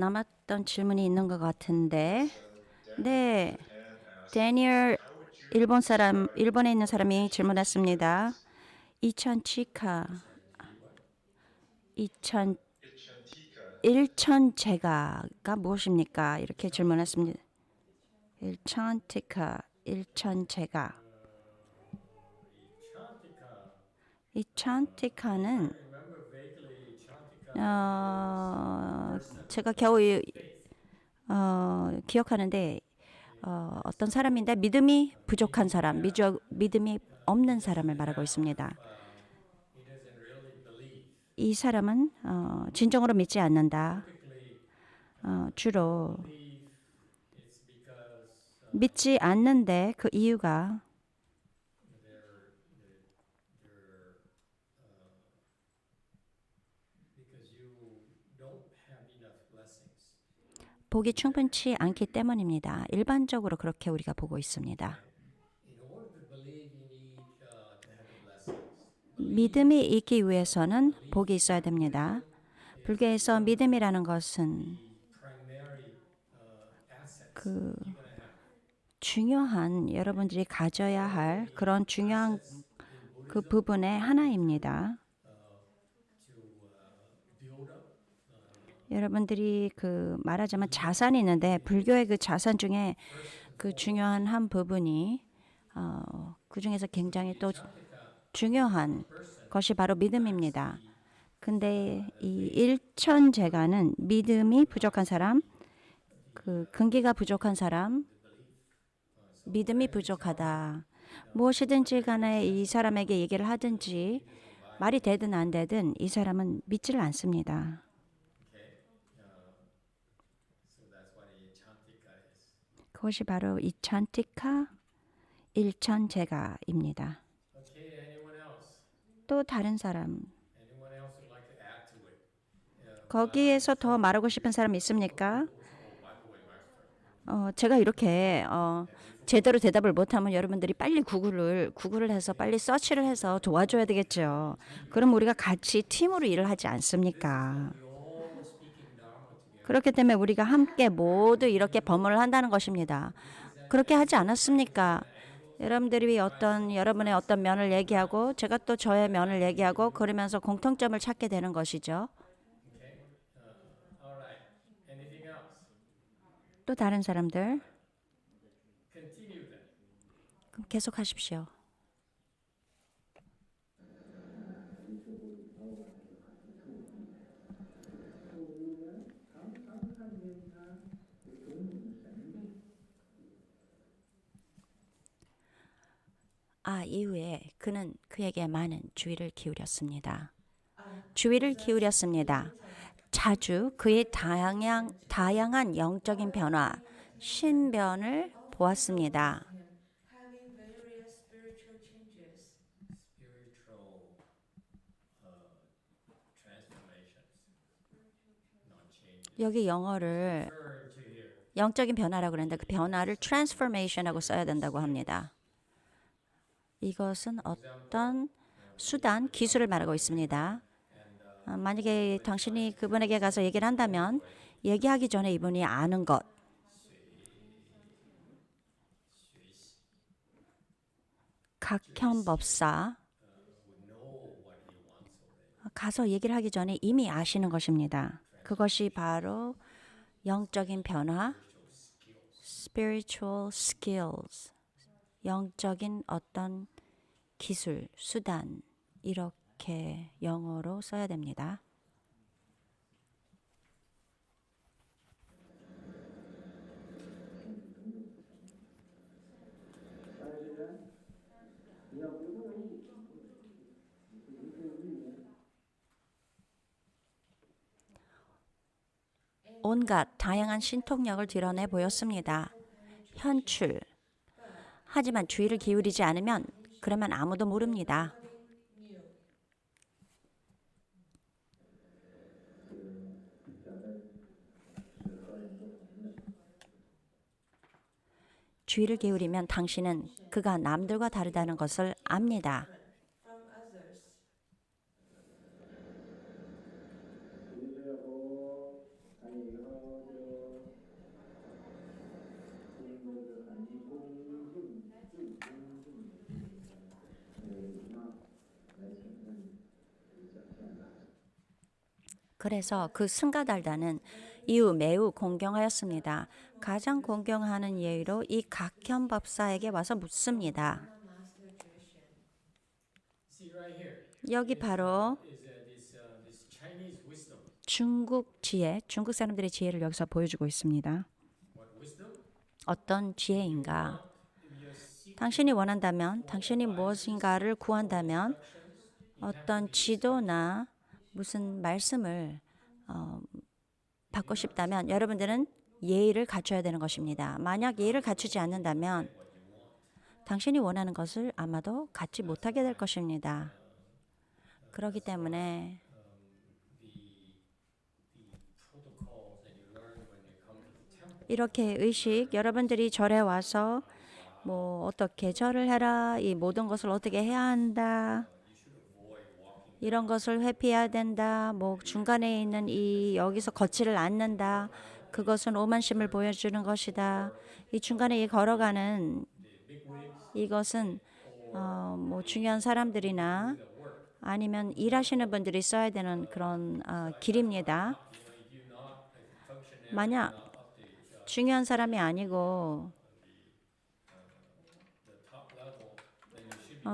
남았던 질문이 있는 것 같은데, 네, 데니얼 일본에 있는 사람이 질문했습니다. 2000 치카, 2000 일천 제가가 무엇입니까? 이렇게 질문했습니다. 일천 치카, 일천 제가. 이 찬티카는 제가 겨우 기억하는데 어떤 사람인데 믿음이 부족한 사람, 믿음이 없는 사람을 말하고 있습니다. 이 사람은 진정으로 믿지 않는다. 주로 믿지 않는데 그 이유가 복이 충분치 않기 때문입니다. 일반적으로 그렇게 우리가 보고 있습니다. 믿음이 있기 위해서는 복이 있어야 됩니다. 불교에서 믿음이라는 것은 그 중요한 여러분들이 가져야 할 그런 중요한 그 부분의 하나입니다. 여러분들이 그 말하자면 자산이 있는데 불교의 그 자산 중에 그 중요한 한 부분이 그 중에서 굉장히 또 중요한 것이 바로 믿음입니다. 근데 이 일천제가는 믿음이 부족한 사람, 그 근기가 부족한 사람, 믿음이 부족하다. 무엇이든지 간에 이 사람에게 얘기를 하든지 말이 되든 안 되든 이 사람은 믿지를 않습니다. 그것이 바로 이찬티카 일천제가입니다. 또 다른 사람 거기에서 더 말하고 싶은 사람 있습니까? 제가 이렇게 제대로 대답을 못하면 여러분들이 빨리 구글을 해서 빨리 서치를 해서 도와줘야 되겠죠. 그럼 우리가 같이 팀으로 일을 하지 않습니까? 그렇기 때문에 우리가 함께 모두 이렇게 법문을 한다는 것입니다. 그렇게 하지 않았습니까? 여러분들이 여러분의 어떤 면을 얘기하고 제가 또 저의 면을 얘기하고 그러면서 공통점을 찾게 되는 것이죠. 또 다른 사람들 그럼 계속하십시오. 이후에 그는 그에게 많은 주의를 기울였습니다. 주의를 기울였습니다. 자주 그의 다양한 영적인 변화, 신변을 보았습니다. having various spiritual changes. spiritual transformations, not changes. 여기 영어를 Referring to here. 영적인 변화라고 그러는데 그 변화를 transformation하고 써야 된다고 합니다. 이것은 어떤 수단, 기술을 말하고 있습니다. 만약에 당신이 그분에게 가서 얘기를 한다면 얘기하기 전에 이분이 아는 것, 각현법사 Would know what he wants already. 가서 얘기를 하기 전에 이미 아시는 것입니다. 그것이 바로 영적인 변화, spiritual skills, 영적인 어떤 기술, 수단 이렇게 영어로 써야 됩니다. 온갖 다양한 신통력을 드러내 보였습니다. 현출. 하지만 주의를 기울이지 않으면 그러면 아무도 모릅니다. New. 주의를 기울이면 당신은 그가 남들과 다르다는 것을 압니다. From others. 그래서 그 승가달다는 이후 매우 공경하였습니다. 가장 공경하는 예의로 이 각현 법사에게 와서 묻습니다. Master tradition. See right here. 여기 바로 This Chinese wisdom. 중국 지혜, 중국 사람들의 지혜를 여기서 보여주고 있습니다. What wisdom? 어떤 지혜인가? If you're seeking 당신이 원한다면, 당신이 무엇인가를 구한다면 어떤 지도나 무슨 말씀을 받고 싶다면 여러분들은 예의를 갖춰야 되는 것입니다. 만약 예의를 갖추지 않는다면 당신이 원하는 것을 아마도 갖지 못하게 될 것입니다. 그렇기 때문에 protocols that you learn when you come to the temple. 이렇게 의식, 여러분들이 절에 와서 뭐 어떻게 절을 해라, 이 모든 것을 어떻게 해야 한다, 이런 것을 회피해야 된다, 뭐 중간에 있는 이 여기서 걷지를 않는다, 그것은 오만심을 보여주는 것이다. 이 중간에 이 걸어가는 이것은 뭐 중요한 사람들이나 아니면 일하시는 분들이 써야 되는 그런 길입니다. 만약 중요한 사람이 아니고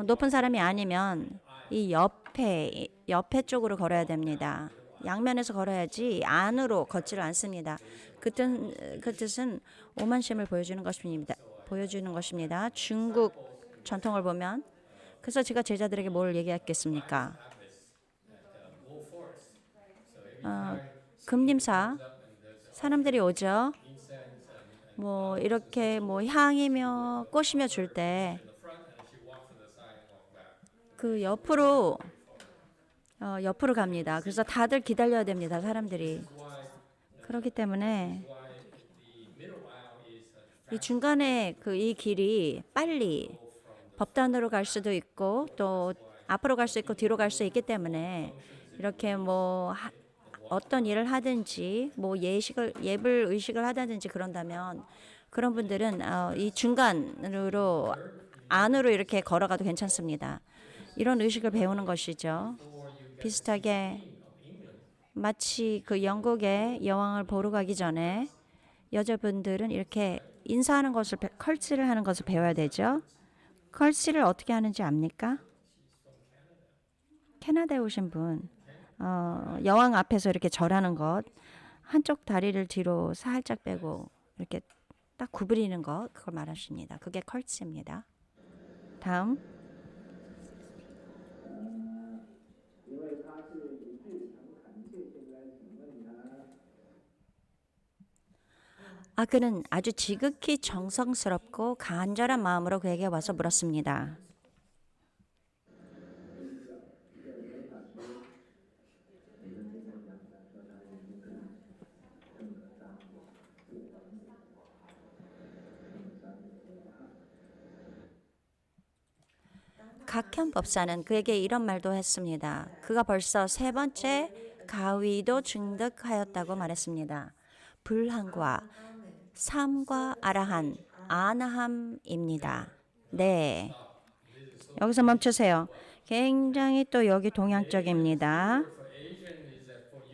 높은 사람이 아니면 이 옆에 쪽으로 걸어야 됩니다. 양면에서 걸어야지 안으로 걷지를 않습니다. 그 뜻은 오만심을 보여주는 것입니다. 중국 전통을 보면 그래서 제가 제자들에게 뭘 얘기했겠습니까? 금림사 사람들이 오죠. 뭐 이렇게 뭐 향이며 꽃이며 줄 때 그 옆으로 갑니다. 그래서 다들 기다려야 됩니다. 사람들이. 그렇기 때문에 이 중간에 이 길이 빨리 법단으로 갈 수도 있고 또 앞으로 갈 수 있고 뒤로 갈 수 있기 때문에 이렇게 뭐 어떤 일을 하든지 뭐 예불 의식을 하다든지 그런다면 그런 분들은 이 중간으로 안으로 이렇게 걸어가도 괜찮습니다. 이런 의식을 배우는 것이죠. 비슷하게 마치 그 영국의 여왕을 보러 가기 전에 여자분들은 이렇게 인사하는 것을 컬치를 하는 것을 배워야 되죠. 컬치를 어떻게 하는지 압니까? 캐나다에 오신 분 여왕 앞에서 이렇게 절하는 것 한쪽 다리를 뒤로 살짝 빼고 이렇게 딱 구부리는 것 그걸 말하십니다. 그게 컬치입니다. 다음 그는 아주 지극히 정성스럽고 간절한 마음으로 그에게 와서 물었습니다. 각현 법사는 그에게 이런 말도 했습니다. 그가 벌써 3번째 가위도 증득하였다고 말했습니다. 불한과 삼과 아라한 아나함입니다. 네, 여기서 멈추세요. 굉장히 또 여기 동양적입니다.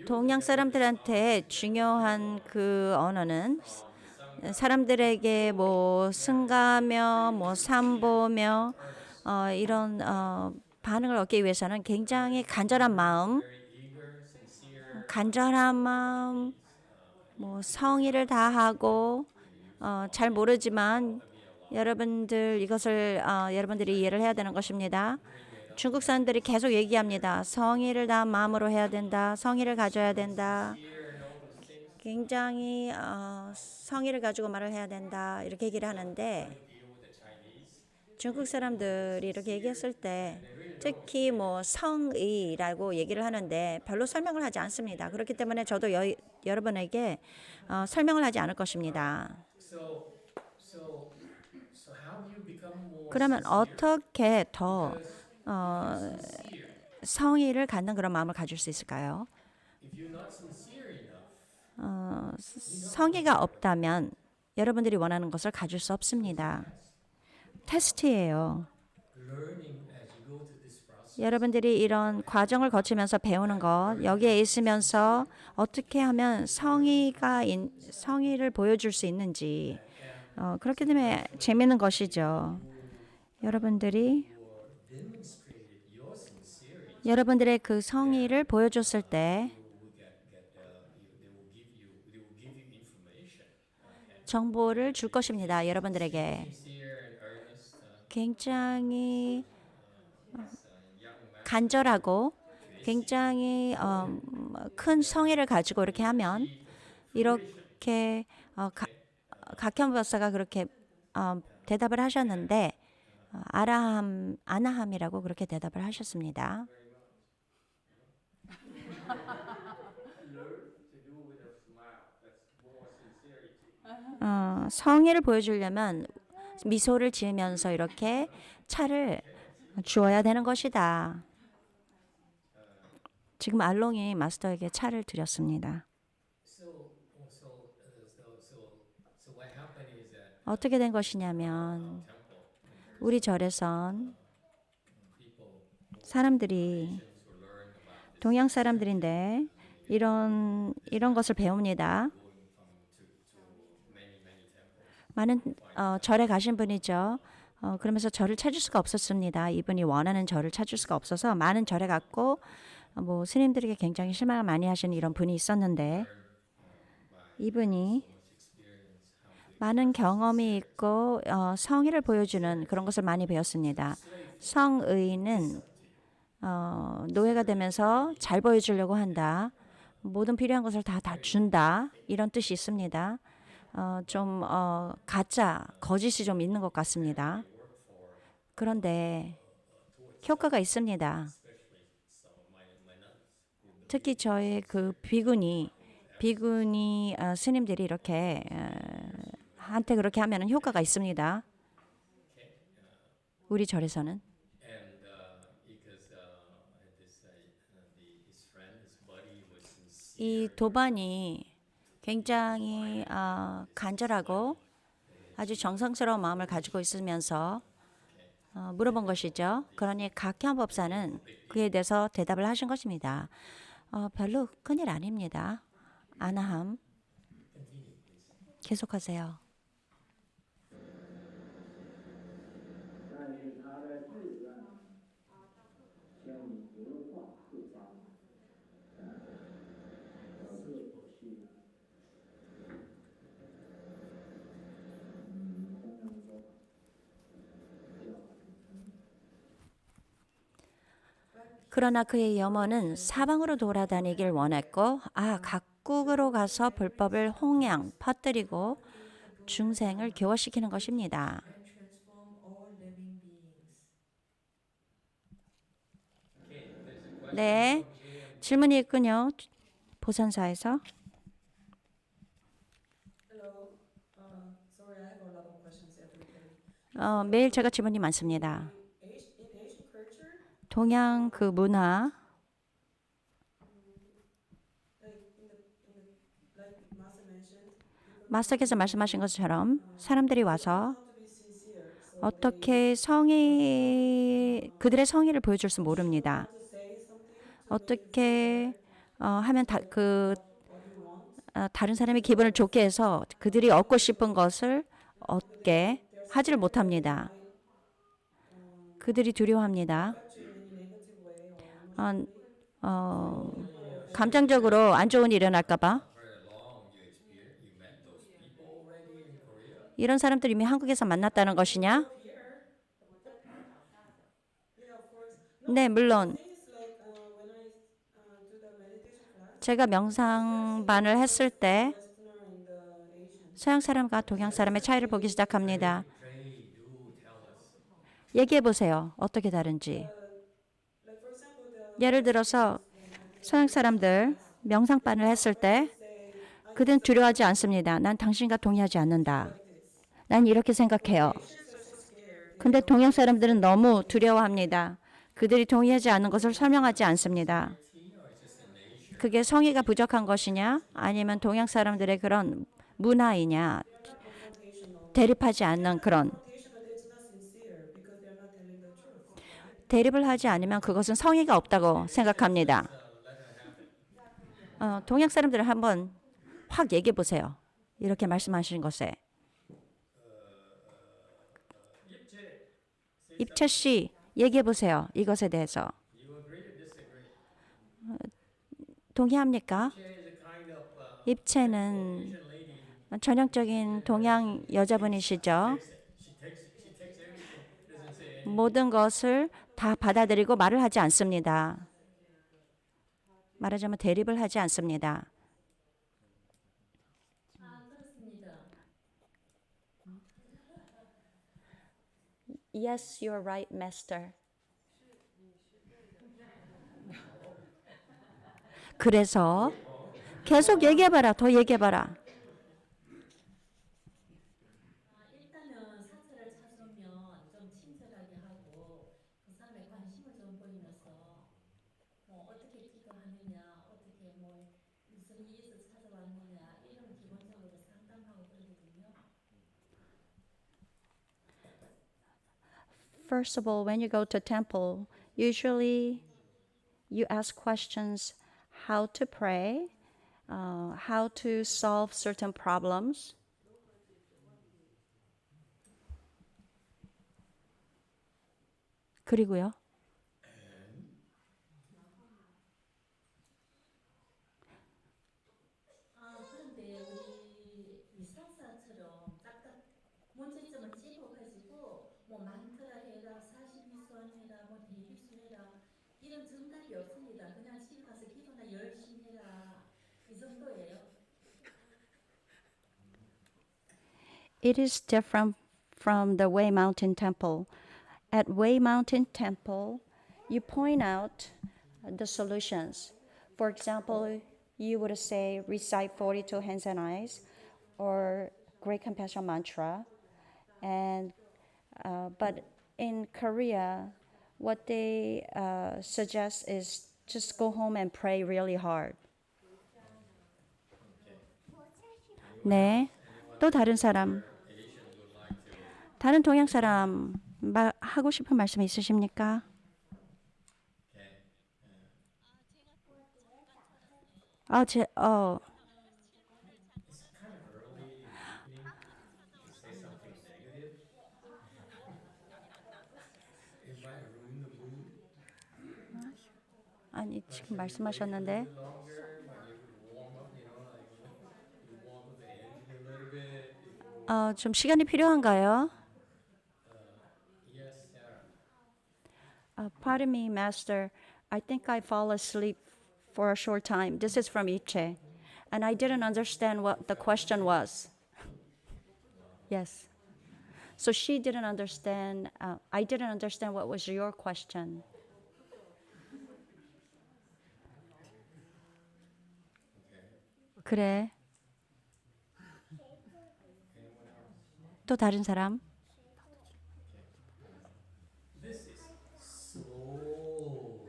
동양 사람들한테 중요한 그 언어는 사람들에게 뭐 승가며 뭐 삼보며 이런 반응을 얻기 위해서는 굉장히 간절한 마음, 뭐 성의를 다하고 잘 모르지만 여러분들 이것을 여러분들이 이해를 해야 되는 것입니다. 중국 사람들이 계속 얘기합니다. 성의를 다한 마음으로 해야 된다. 성의를 가져야 된다. 굉장히 성의를 가지고 말을 해야 된다. 이렇게 얘기를 하는데 중국 사람들이 이렇게 얘기했을 때 특히 뭐 성의라고 얘기를 하는데 별로 설명을 하지 않습니다. 그렇기 때문에 저도 여러분에게 설명을 하지 않을 것입니다. 그러면 어떻게 더 성의를 갖는 그런 마음을 가질 수 있을까요? 성의가 없다면 여러분들이 원하는 것을 가질 수 없습니다. 테스트예요. 여러분들이 이런 과정을 거치면서 배우는 것, 여기에 있으면서 어떻게 하면 성의를 보여줄 수 있는지, 그렇기 때문에 재밌는 것이죠. 여러분들이 demonstrated your sincerity, 여러분들의 그 성의를 보여줬을 때 you will they will give you information. Okay. 정보를 줄 것입니다. 여러분들에게 Sincere and earnest. 굉장히 This young man 간절하고 굉장히 큰 성의를 가지고 이렇게 하면 이렇게 각현 박사가 그렇게 대답을 하셨는데 아나함이라고 그렇게 대답을 하셨습니다. learn to do with a smile. That's more sincerity. 성의를 보여주려면 미소를 지으면서 이렇게 차를 주어야 되는 것이다. 지금 알롱이 마스터에게 차를 드렸습니다. So what happened is that 어떻게 된 것이냐면 우리 절에선 사람들이 동양 사람들인데 이런 것을 배웁니다. 많은 절에 가신 분이죠. 그러면서 절을 찾을 수가 없었습니다. 이분이 원하는 절을 찾을 수가 없어서 많은 절에 갔고 뭐 스님들에게 굉장히 실망을 많이 하시는 이런 분이 있었는데 이분이 많은 경험이 있고 성의를 보여주는 그런 것을 많이 배웠습니다. 성의는 노예가 되면서 잘 보여주려고 한다. 모든 필요한 것을 다 준다. 이런 뜻이 있습니다. 좀 가짜, 거짓이 좀 있는 것 같습니다. 그런데 효과가 있습니다. 특히 저의 그 비구니 스님들이 이렇게 한테 그렇게 하면은 효과가 있습니다. 우리 절에서는 and because his friend, his buddy was sincere. 이 도반이 굉장히 간절하고 아주 정성스러운 마음을 가지고 있으면서 물어본 것이죠. 그러니 각현 법사는 그에 대해서 대답을 하신 것입니다. 별로 큰일 아닙니다. 아나함. 계속하세요. 但是他的志愿将以文化复杂，各所需要。同样的说法，그러나 그의 염원은 사방으로 돌아다니길 원했고 각국으로 가서 불법을 홍양, 퍼뜨리고 중생을 교화시키는 것입니다. and transform all living beings. Okay, there's a question. 네, 질문이 있군요. 보선사에서. Hello. Sorry, I have a lot of questions every day. 매일 제가 질문이 많습니다. In Asian culture, 동양 그 문화, like Master mentioned, 마스터께서 말씀하신 것처럼 사람들이 와서 how to be sincere. So 어떻게 그들의 성의를 보여줄 수 모릅니다. to say something 어떻게 하면 다른 사람의 기분을 좋게 해서 그들이 얻고 싶은 것을 얻게 하지를 못합니다. 그들이 두려워합니다. in any negative way or 감정적으로 안 좋은 일이 일어날까봐. Very long you met those people already in Korea. 이런 사람들 이미 한국에서 만났다는 것이냐? 네, 물론 things like when I do the meditation class, 제가 명상반을 했을 때 Westerner and the Asian. 서양 사람과 동양 사람의 차이를 보기 시작합니다. Pray, do tell us. 얘기해 보세요. 어떻게 다른지. Like for example, the 예를 들어서 서양 사람들 명상반을 했을 때 그들은 두려워하지 않습니다. 난 당신과 동의하지 않는다. 난 이렇게 생각해요. 근데 동양 사람들은 너무 두려워합니다. 그들이 동의하지 않는 것을 설명하지 않습니다. 그게 성의가 부족한 것이냐? 아니면 동양 사람들의 그런 문화이냐? 대립하지 않는 그런. confrontation, but it's not sincere because they're not telling the truth. 대립을 하지 않으면 그것은 성의가 없다고 생각합니다. 동양 사람들은 한번 확 얘기해 보세요. 이렇게 말씀하신 것에. 입채 씨 얘기해 보세요. 이것에 대해서. You agree or disagree? 동의합니까? Che is a kind of 입채는 Asian lady. 전형적인 동양 여자분이시죠. She takes everything. Doesn't say anything. 모든 것을 다 받아들이고 말을 하지 않습니다. 말하자면 대립을 하지 않습니다. Yes, you're right, master. 그래서 계속 얘기해봐라. 더 얘기해봐라. 일단은 사찰을 찾으면 좀 친절하게 하고 그 사람의 관심을 좀 보이면서 어떻게 기도하느냐, 어떻게 무슨 일이 있어서 찾아왔느냐 이런 기본적으로 상담하고 그러거든요. First of all, when you go to temple, usually you ask questions how to pray, how to solve certain problems. 그리고요. 그런데 우리 이사사처럼 딱딱 문제점을 찝어가지고 많더라 해라, 42수원 해라, 대비수 해라 이런 정답이 없습니다. 그냥 집에 가서 기도나 열심히 해라 이 정도예요. It is different from the Wei Mountain Temple. At Wei Mountain Temple, you point out the solutions. For example, you would say recite 42 hands and eyes or Great Compassion Mantra. And but in Korea, what they suggest is just go home and pray really hard. 네. 또 다른 사람. 다른 동양 사람 하고 싶은 말씀 있으십니까? It's kind of early in the evening to say something negative. It might ruin the mood. 아니 지금 말씀하셨는데 Longer when you warm up, you warm up the engine a little bit. 좀 시간이 필요한가요? Yes, Sarah. Pardon me, Master. I think I fall asleep for a short time. This is from Iche. And I didn't understand what the question was. Yes. So she didn't understand. I didn't understand what was your question. 그래. 또 다른 사람? This is so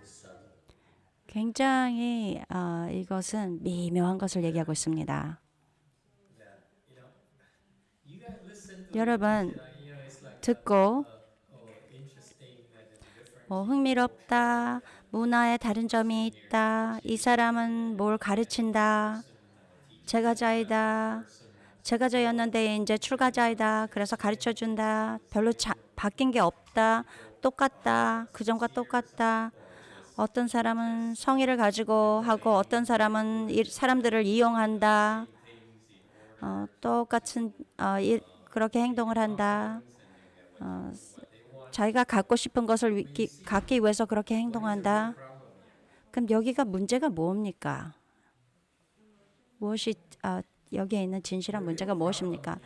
subtle. 굉장히 이것은 미묘한 것을 얘기하고 있습니다. That you guys listen to 여러분 it, it's like 듣고 interesting that it's different. 흥미롭다, 문화에 다른 점이 있다, 이 사람은 뭘 가르친다, 제가자이다, 제가자였는데 이제 출가자이다, 그래서 가르쳐준다, 별로 바뀐 게 없다, 똑같다, 그전과 똑같다. 어떤 사람은 성의를 가지고 하고 어떤 사람은 사람들을 이용한다. 똑같은 그렇게 행동을 한다. 자기가 갖고 싶은 것을 갖기 위해서 그렇게 행동한다. 그럼 여기가 문제가 뭡니까? 무엇이 여기에 있는 진실한 문제가 무엇입니까?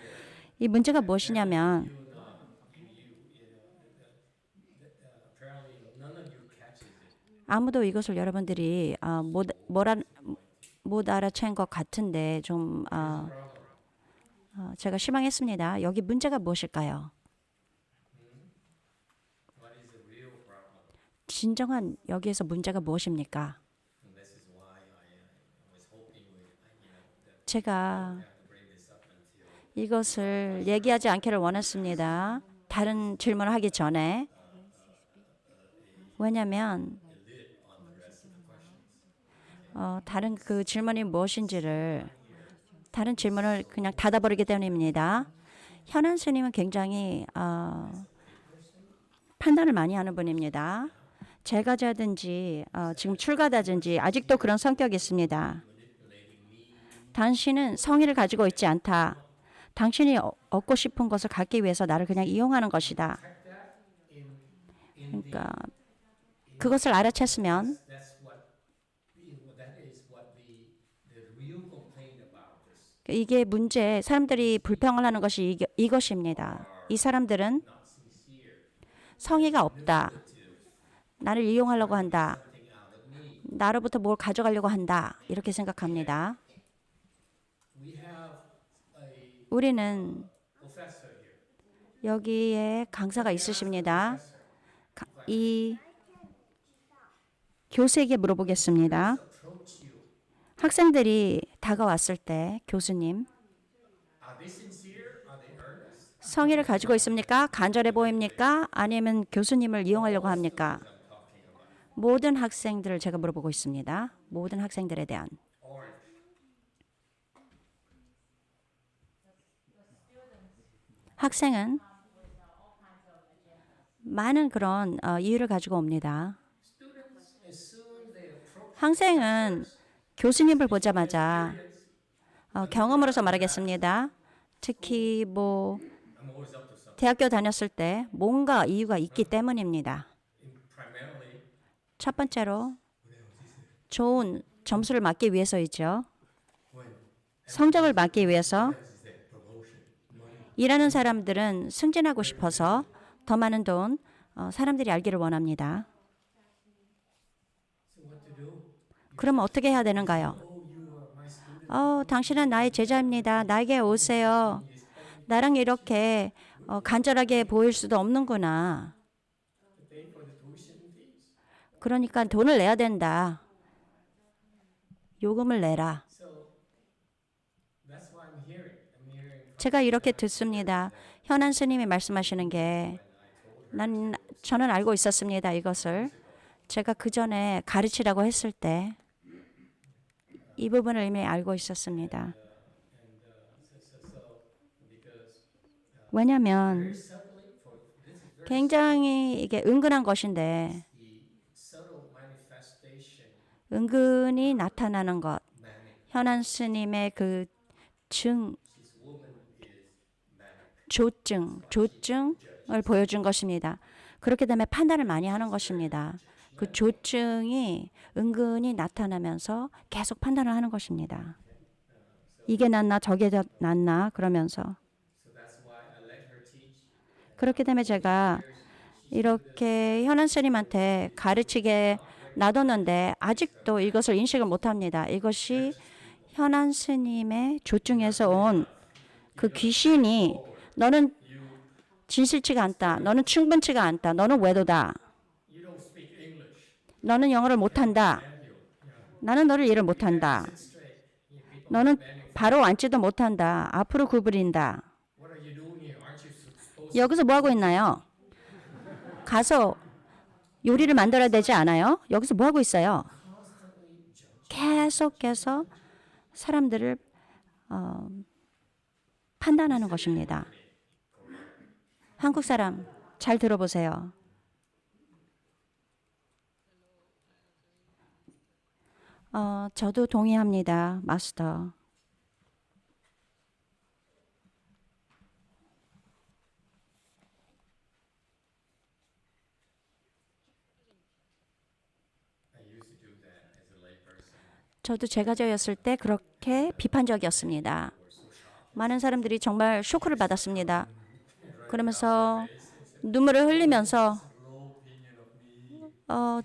이 문제가 무엇이냐면 Apparently, none of you catches it. 아무도 이것을 여러분들이 못 알아챈 것 같은데 좀 제가 실망했습니다. 여기 문제가 무엇일까요? What is the real problem? 진정한 여기에서 문제가 무엇입니까? And this is why I was hoping that 제가 to bring this up until 이것을 얘기하지 않기를 원했습니다. 다른 질문을 하기 전에 왜냐하면 a lid on the rest of the questions. 다른 그 질문이 무엇인지를 다른 질문을 그냥 닫아버리기 때문입니다. 현안 스님은 굉장히 판단을 많이 하는 분입니다. 제가자든지 지금 출가자든지 아직도 그런 성격이 있습니다. 당신은 성의를 가지고 있지 않다. 당신이 얻고 싶은 것을 갖기 위해서 나를 그냥 이용하는 것이다. 그러니까 그것을 알아챘으면 That's what that is what the real complaint about this. 이게 문제, 사람들이 불평을 하는 것이 이것입니다. 이 사람들은 Not sincere. 성의가 없다. 나를 이용하려고 한다. Something out of me. 나로부터 뭘 가져가려고 한다. 이렇게 생각합니다. We have a 우리는 professor here. 여기에 강사가 있으십니다. 이 교수에게 물어보겠습니다. Approach you. 학생들이 다가왔을 때 교수님, Are they sincere? Are they earnest? 성의를 가지고 있습니까? 간절해 보입니까? 아니면 교수님을 이용하려고 합니까? 모든 학생들을 제가 물어보고 있습니다. 모든 학생들에 대한. Orange. 학생은 많은 그런 이유를 가지고 옵니다. Students, as soon they approach 학생은 교수님을 보자마자 경험으로서 말하겠습니다. 특히 뭐 I'm always up to something. 대학교 다녔을 때 뭔가 이유가 있기 때문입니다. Primarily, 첫 번째로 좋은 점수를 받기 위해서이죠. 성적을 받기 위해서 is that promotion, money. 일하는 사람들은 승진하고 싶어서 더 많은 돈, 사람들이 알기를 원합니다. So what to do? 그럼 어떻게 해야 되는가요? Oh, you are my student. 당신은 나의 제자입니다. 나에게 오세요. 나랑 이렇게 간절하게 보일 수도 없는구나. To pay for the tuition fees. 그러니까 돈을 내야 된다. 요금을 내라. So that's why I'm hearing. I'm hearing. 제가 이렇게 듣습니다. 현안 스님이 말씀하시는 게 저는 알고 있었습니다. 이것을 제가 그 전에 가르치라고 했을 때 이 부분을 이미 알고 있었습니다. 왜냐하면 Subtly, for this is very 굉장히 이게 은근한 것인데 the subtle manifestation. 은근히 나타나는 것. Manic. 현안 스님의 그 증, This woman is manic. 조증을 보여준 것입니다. 그렇기 때문에 판단을 많이 하는 것입니다. 그 조증이 은근히 나타나면서 계속 판단을 하는 것입니다. 이게 낫나 저게 낫나 그러면서 So that's why I let her teach. 그렇기 때문에 제가 이렇게 현안 스님한테 가르치게 놔뒀는데 아직도 이것을 인식을 못합니다. 이것이 현안 스님의 조증에서 온 그 귀신이 너는 진실치가 않다. 너는 충분치가 않다. 너는 외도다. You don't speak English. 너는 영어를 못한다. 나는 너를 이해를 못한다. Straight. You people 너는 바로 앉지도 못한다. 앞으로 구부린다. what are you doing here? Aren't you supposed 여기서 뭐 하고 있나요? 가서 요리를 만들어야 되지 않아요? 여기서 뭐 하고 있어요? 계속해서 사람들을 판단하는 것입니다. 한국 사람 잘 들어보세요. 저도 동의합니다, 마스터. I used to do that as a layperson. 저도 제가저였을 때 그렇게 비판적이었습니다. 많은 사람들이 정말 쇼크를 받았습니다. 그러면서 눈물을 흘리면서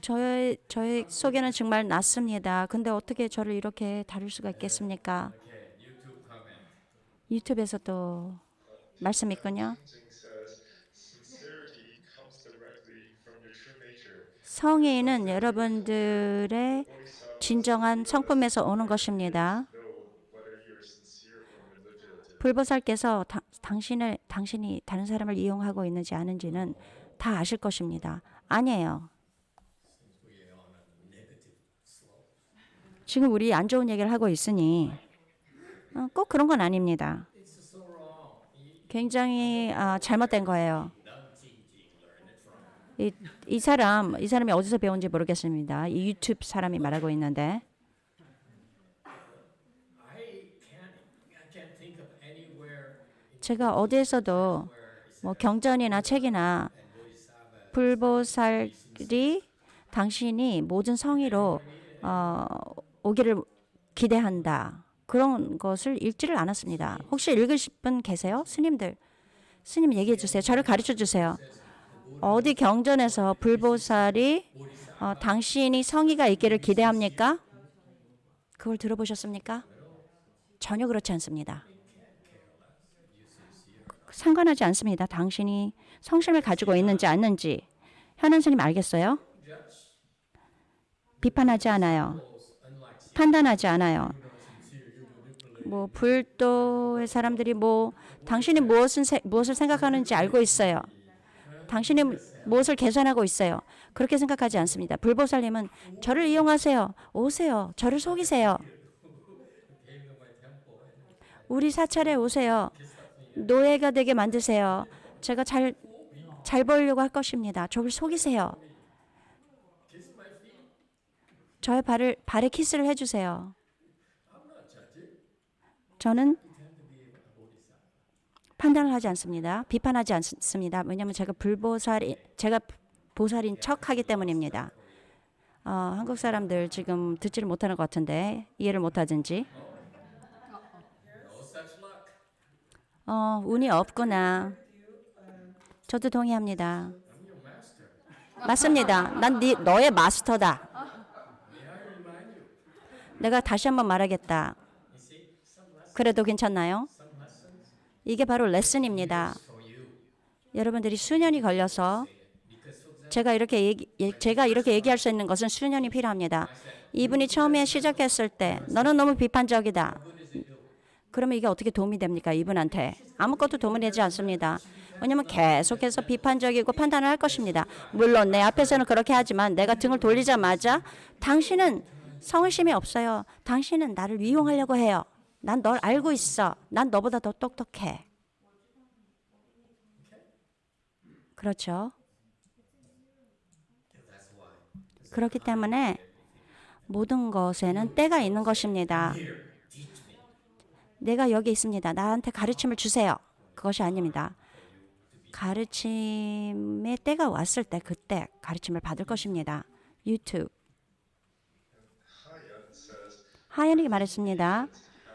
저의 속에는 정말 났습니다. 근데 어떻게 저를 이렇게 다룰 수가 있겠습니까? Okay, YouTube comment. 유튜브에서 또 말씀 있군요. says sincerity comes directly from your true nature. 성의는 여러분들의 진정한 성품에서 오는 것입니다. Know whether you're sincere or manipulative. 불보살께서 당신이 다른 사람을 이용하고 있는지 아닌지는 다 아실 것입니다. 아니에요. 지금 우리 안 좋은 얘기를 하고 있으니 꼭 그런 건 아닙니다. It's so wrong. 굉장히 잘못된 거예요. 이 사람이 어디서 배운지 모르겠습니다. 이 유튜브 사람이 말하고 있는데 I can't think of anywhere 제가 어디에서도 뭐 경전이나 책이나 불보살이 당신이 모든 성의로 오기를 기대한다. 그런 것을 읽지를 않았습니다. 혹시 읽으실 분 계세요? 스님 얘기해 주세요. 저를 가르쳐 주세요. 어디 경전에서 불보살이 당신이 성의가 있기를 기대합니까? 그걸 들어보셨습니까? 전혀 그렇지 않습니다. 상관하지 않습니다. 당신이 성심을 가지고 있는지 않는지. 현안 스님 알겠어요? 비판하지 않아요. 판단하지 않아요. 뭐 불도의 사람들이 뭐 당신이 무엇을 생각하는지 알고 있어요. 당신이 무엇을 계산하고 있어요. 그렇게 생각하지 않습니다. 불보살님은 저를 이용하세요. 오세요. 저를 속이세요. 우리 사찰에 오세요. 노예가 되게 만드세요. 제가 잘 보이려고 할 것입니다. 저를 속이세요. 저의 발에 키스를 해주세요. 저는 판단을 하지 않습니다. 비판하지 않습니다. 왜냐하면 제가 보살인 척하기 때문입니다. 한국 사람들 지금 듣지를 못하는 것 같은데 이해를 못하든지. 운이 없구나. 저도 동의합니다. 맞습니다. 난 너의 마스터다. 내가 다시 한번 말하겠다. 그래도 괜찮나요? 이게 바로 레슨입니다. 여러분들이 수년이 걸려서 제가 이렇게 얘기할 수 있는 것은 수년이 필요합니다. 이분이 처음에 시작했을 때 너는 너무 비판적이다. 그러면 이게 어떻게 도움이 됩니까? 이분한테 아무것도 도움이 되지 않습니다. 왜냐하면 계속해서 비판적이고 판단을 할 것입니다. 물론 내 앞에서는 그렇게 하지만 내가 등을 돌리자마자 당신은 성의심이 없어요. 당신은 나를 이용하려고 해요. 난 널 알고 있어. 난 너보다 더 똑똑해. 그렇죠. 그렇기 때문에 모든 것에는 때가 있는 것입니다. 내가 여기 있습니다. 나한테 가르침을 주세요. 그것이 아닙니다. 가르침의 때가 왔을 때 그때 가르침을 받을 것입니다. 유튜브. Hayan says 하연이 말했습니다. have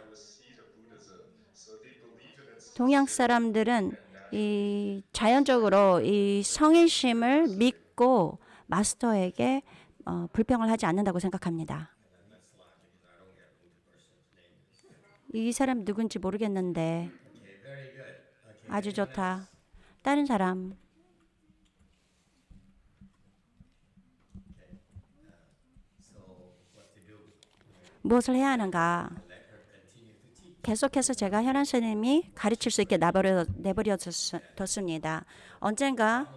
a seed of Buddhism, so they believe it and 동양 사람들은 이 자연적으로 이 성의심을 믿고 마스터에게 불평을 하지 않는다고 생각합니다. 이 사람 누군지 모르겠는데 아주 좋다. 다른 사람. 무엇을 해야 하는가? 계속해서 제가 현안 스님이 가르칠 수 있게 내버려뒀습니다. 언젠가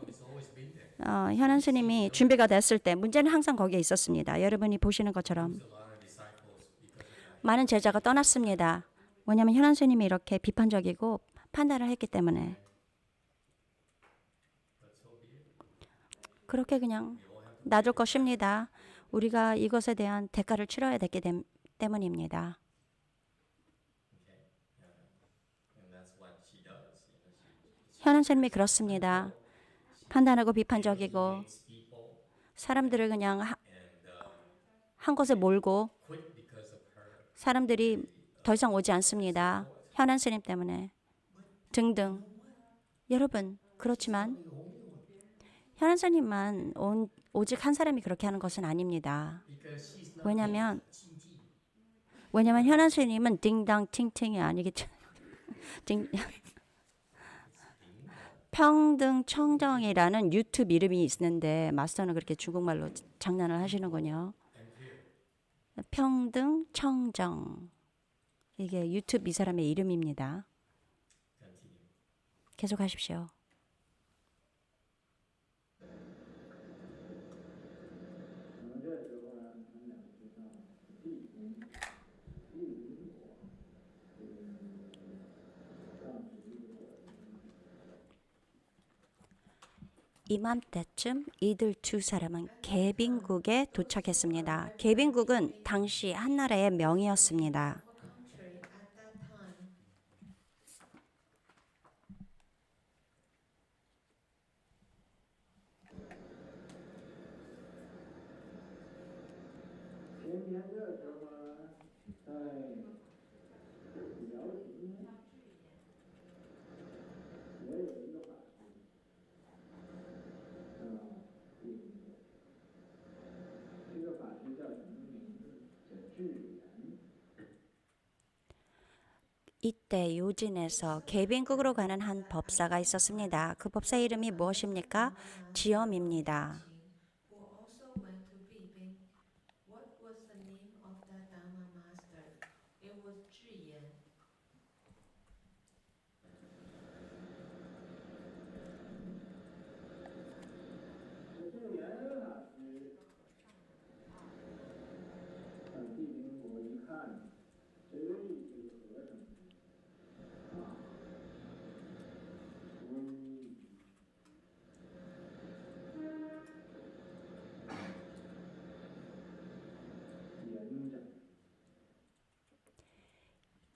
현안 스님이 준비가 됐을 때 문제는 항상 거기에 있었습니다. 여러분이 보시는 것처럼 많은 제자가 떠났습니다. 왜냐하면 현안 스님이 이렇게 비판적이고 판단을 했기 때문에. 그렇게 그냥 놔둘 것입니다. 우리가 이것에 대한 대가를 치러야 되기 때문입니다. 현안 스님이 그렇습니다. 판단하고 비판적이고 사람들을 그냥 한 곳에 몰고 사람들이 더 이상 오지 않습니다. 현안 스님 때문에 등등. 여러분 그렇지만 현안 스님만 오직 한 사람이 그렇게 하는 것은 아닙니다. 왜냐하면 현안 스님은 딩당 팅팅이 아니기 때문에 평등 청정이라는 유튜브 이름이 있는데 마스터는 그렇게 중국말로 장난을 하시는군요. 평등 청정. 이게 유튜브 이 사람의 이름입니다. 계속 하십시오. 이맘때쯤 이들 두 사람은 개빈국에 도착했습니다. 개빈국은 당시 한나라의 명이었습니다. country at that time. 이때 요진에서 개빈국으로 가는 한 법사가 있었습니다. 그 법사 이름이 무엇입니까? 지엄입니다. Who also went to Beiping. What was the name of that Dharma master? It was Zhiyan.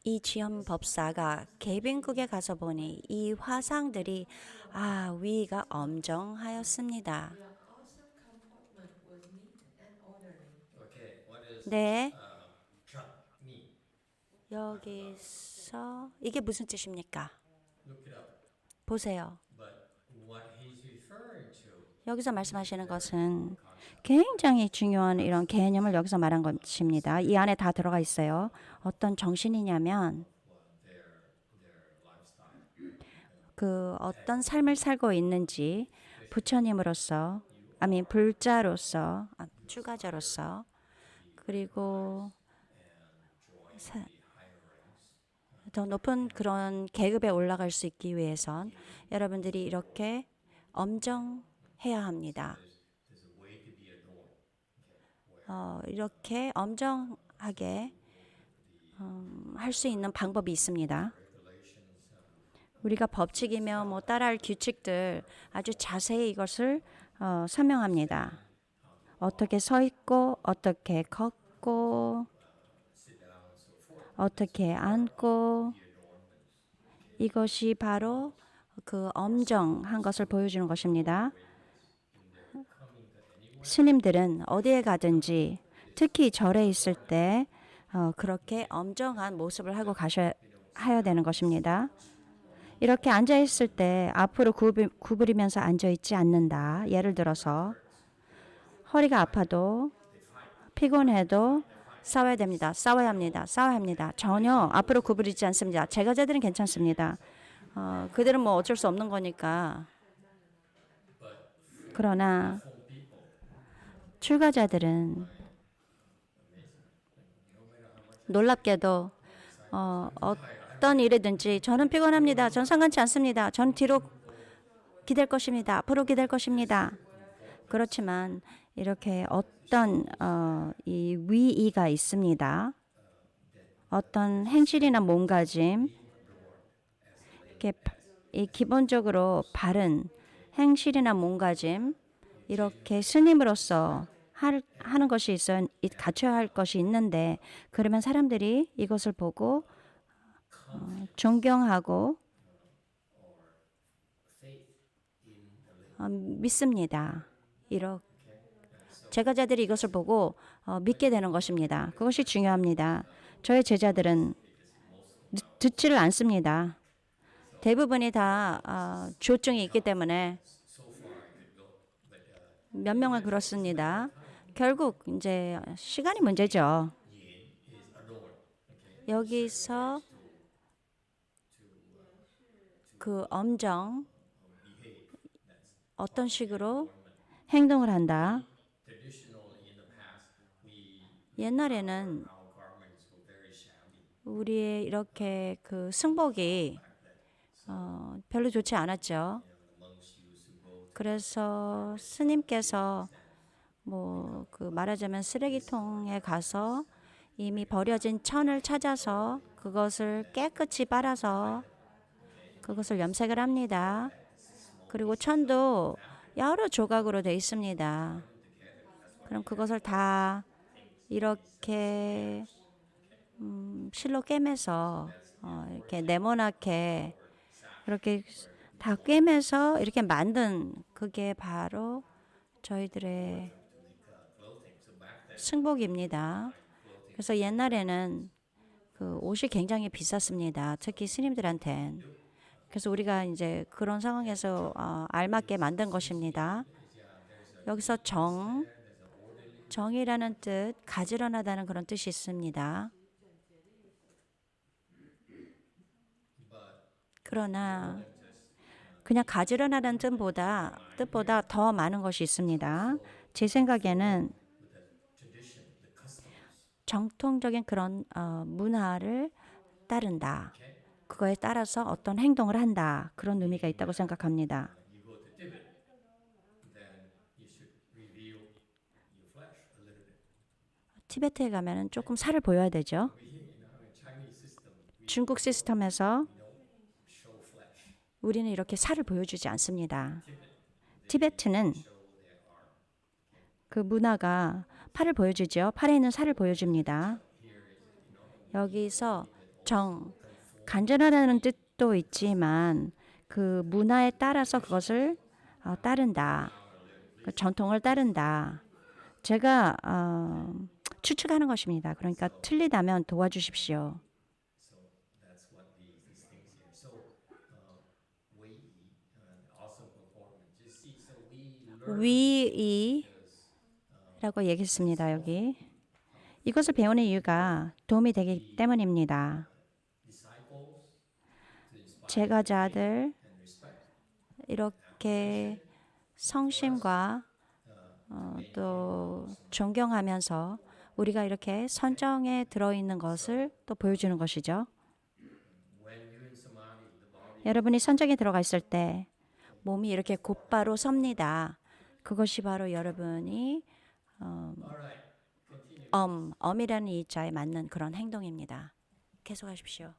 이 지엄 법사가 개빈국에 가서 보니 이 화상들이 위가 엄정하였습니다. Their awesome comportment was neat and orderly. Okay, what is 네, chut mean? 여기서 이게 무슨 뜻입니까? Look it up. 보세요. But what he's referring to 여기서 말씀하시는 것은 굉장히 중요한 이런 개념을 여기서 말한 것입니다. 이 안에 다 들어가 있어요. 어떤 정신이냐면 their lifestyle. 그 어떤 삶을 살고 있는지 부처님으로서, 불자로서, 출가자로서, 그리고 더 높은 그런 계급에 올라갈 수 있기 위해선 여러분들이 이렇게 엄정해야 합니다. There's a way to be adorned. 이렇게 엄정하게 할 수 있는 방법이 있습니다. 우리가 법칙이며 뭐 따라할 규칙들 아주 자세히 이것을 설명합니다. 어떻게 서 있고, 어떻게 걷고, 어떻게 앉고, 이것이 바로 그 엄정한 것을 보여주는 것입니다. 스님들은 어디에 가든지 특히 절에 있을 때 그렇게 엄정한 모습을 하고 가셔야 되는 것입니다. 이렇게 앉아 있을 때 앞으로 구부리면서 앉아 있지 않는다. 예를 들어서 허리가 아파도 피곤해도 싸워야 됩니다. 싸워야 합니다. 싸워야 합니다. 전혀 앞으로 구부리지 않습니다. 제가자들은 괜찮습니다. 그들은 뭐 어쩔 수 없는 거니까. 그러나 출가자들은 놀랍게도 어떤 일이든지 저는 피곤합니다. 전 상관치 않습니다. 전 뒤로 기댈 것입니다. 앞으로 기댈 것입니다. 그렇지만 이렇게 어떤 이 위의가 있습니다. 어떤 행실이나 몸가짐, 이렇게 이 기본적으로 바른 행실이나 몸가짐, 이렇게 스님으로서 하는 것이 갖춰야 할 것이 있는데, 그러면 사람들이 이것을 보고 존경하고 믿습니다. 이렇게 제가자들이 이것을 보고 믿게 되는 것입니다. 그것이 중요합니다. 저의 제자들은 듣지를 않습니다. 대부분이 다 조증이 있기 때문에 몇 명은 그렇습니다. 결국 이제 시간이 문제죠. 여기서 그 엄정, 어떤 식으로 행동을 한다. 옛날에는 우리의 이렇게 그 승복이 별로 좋지 않았죠. 그래서 스님께서 뭐 그 말하자면 쓰레기통에 가서 이미 버려진 천을 찾아서 그것을 깨끗이 빨아서 그것을 염색을 합니다. 그리고 천도 여러 조각으로 되어 있습니다. 그럼 그것을 다 이렇게 실로 꿰매서 이렇게 네모나게 이렇게 다 꿰매서 이렇게 만든 그게 바로 저희들의 승복입니다. 그래서 옛날에는 그 옷이 굉장히 비쌌습니다. 특히 스님들한텐. 그래서 우리가 이제 그런 상황에서 알맞게 만든 것입니다. 여기서 정이라는 뜻, 가지런하다는 그런 뜻이 있습니다. 그러나 그냥 가지런하다는 뜻보다 더 많은 것이 있습니다. 제 생각에는 정통적인 그런 문화를 따른다. 그거에 따라서 어떤 행동을 한다. 그런 의미가 있다고 생각합니다. you go to Tibet, then you should reveal your flesh a little bit. 티베트에 가면은 조금 살을 보여야 되죠. We, in Chinese system, we 중국 시스템에서 don't show flesh. 우리는 이렇게 살을 보여주지 않습니다. Tibet, 티베트는 show their arm. 그 문화가 팔을 보여주죠. 팔에 있는 살을 보여줍니다. 여기서 간절하다는 뜻도 있지만 그 문화에 따라서 그것을 따른다. 그 전통을 따른다. 제가 추측하는 것입니다. 그러니까 틀리다면 도와주십시오. So that's what these things here. So Wei Yi, awesome performance. You see, so we learn 위이라고 얘기했습니다. 여기 이것을 배우는 이유가 도움이 되기 때문입니다. disciples to inspire 제가자들 and respect. 이렇게 성심과 또 존경하면서 우리가 이렇게 선정에 들어있는 것을 또 보여주는 것이죠. When you're in samadhi, the body 여러분이 선정에 들어가 있을 때 몸이 이렇게 곧바로 섭니다. 그것이 바로 여러분이 엄이라는 이 자에 맞는 그런 행동입니다. 계속하십시오.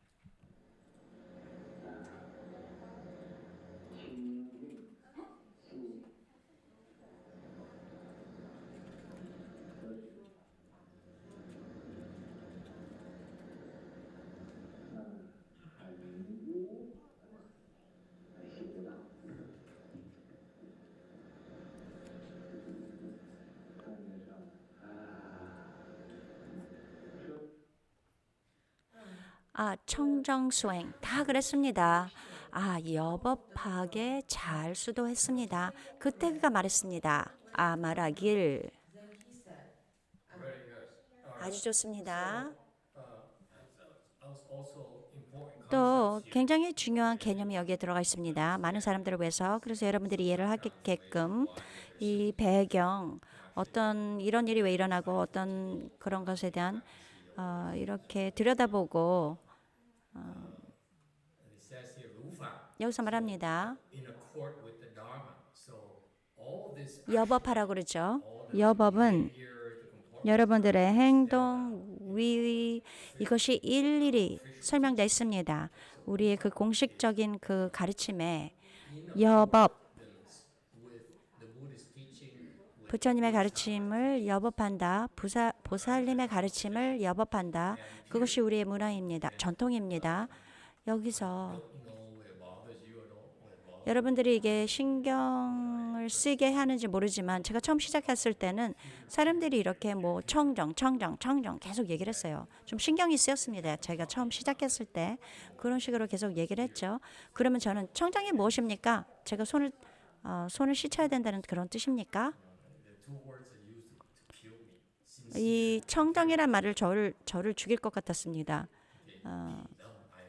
청정 수행 다 그랬습니다. 여법하게 잘 수도했습니다. 그때 그가 말했습니다. 말하길 very good. 아주 좋습니다. Also important 또 굉장히 중요한 개념이 여기에 들어가 있습니다. 많은 사람들을 위해서 그래서 여러분들이 이해를 하게끔 이 배경 어떤 이런 일이 왜 일어나고 어떤 그런 것에 대한 이렇게 들여다보고 it says here, Rufa, 여기서 말합니다. in accord with the Dharma. So all this 여법하라고 그러죠. 여법은 here, the comportment, 여러분들의 행동, 위의 이것이 일일이 설명되어 있습니다. 우리의 그 공식적인 그 가르침에 여법, with the Buddhist teaching, 부처님의 가르침을 여법한다. 보살님의 가르침을 여법한다. 그것이 우리의 문화입니다. 전통입니다. 여기서 know it bothers you at all. It bothers 여러분들이 이게 신경을 쓰게 하는지 모르지만 제가 처음 시작했을 때는 사람들이 이렇게 뭐 청정 계속 얘기를 했어요. 좀 신경이 쓰였습니다. 제가 처음 시작했을 때 그런 식으로 계속 얘기를 했죠. 그러면 저는 청정이 무엇입니까? 제가 손을 씻어야 된다는 그런 뜻입니까? the two words are used to kill me. 이 청정이란 말을 저를 죽일 것 같았습니다. I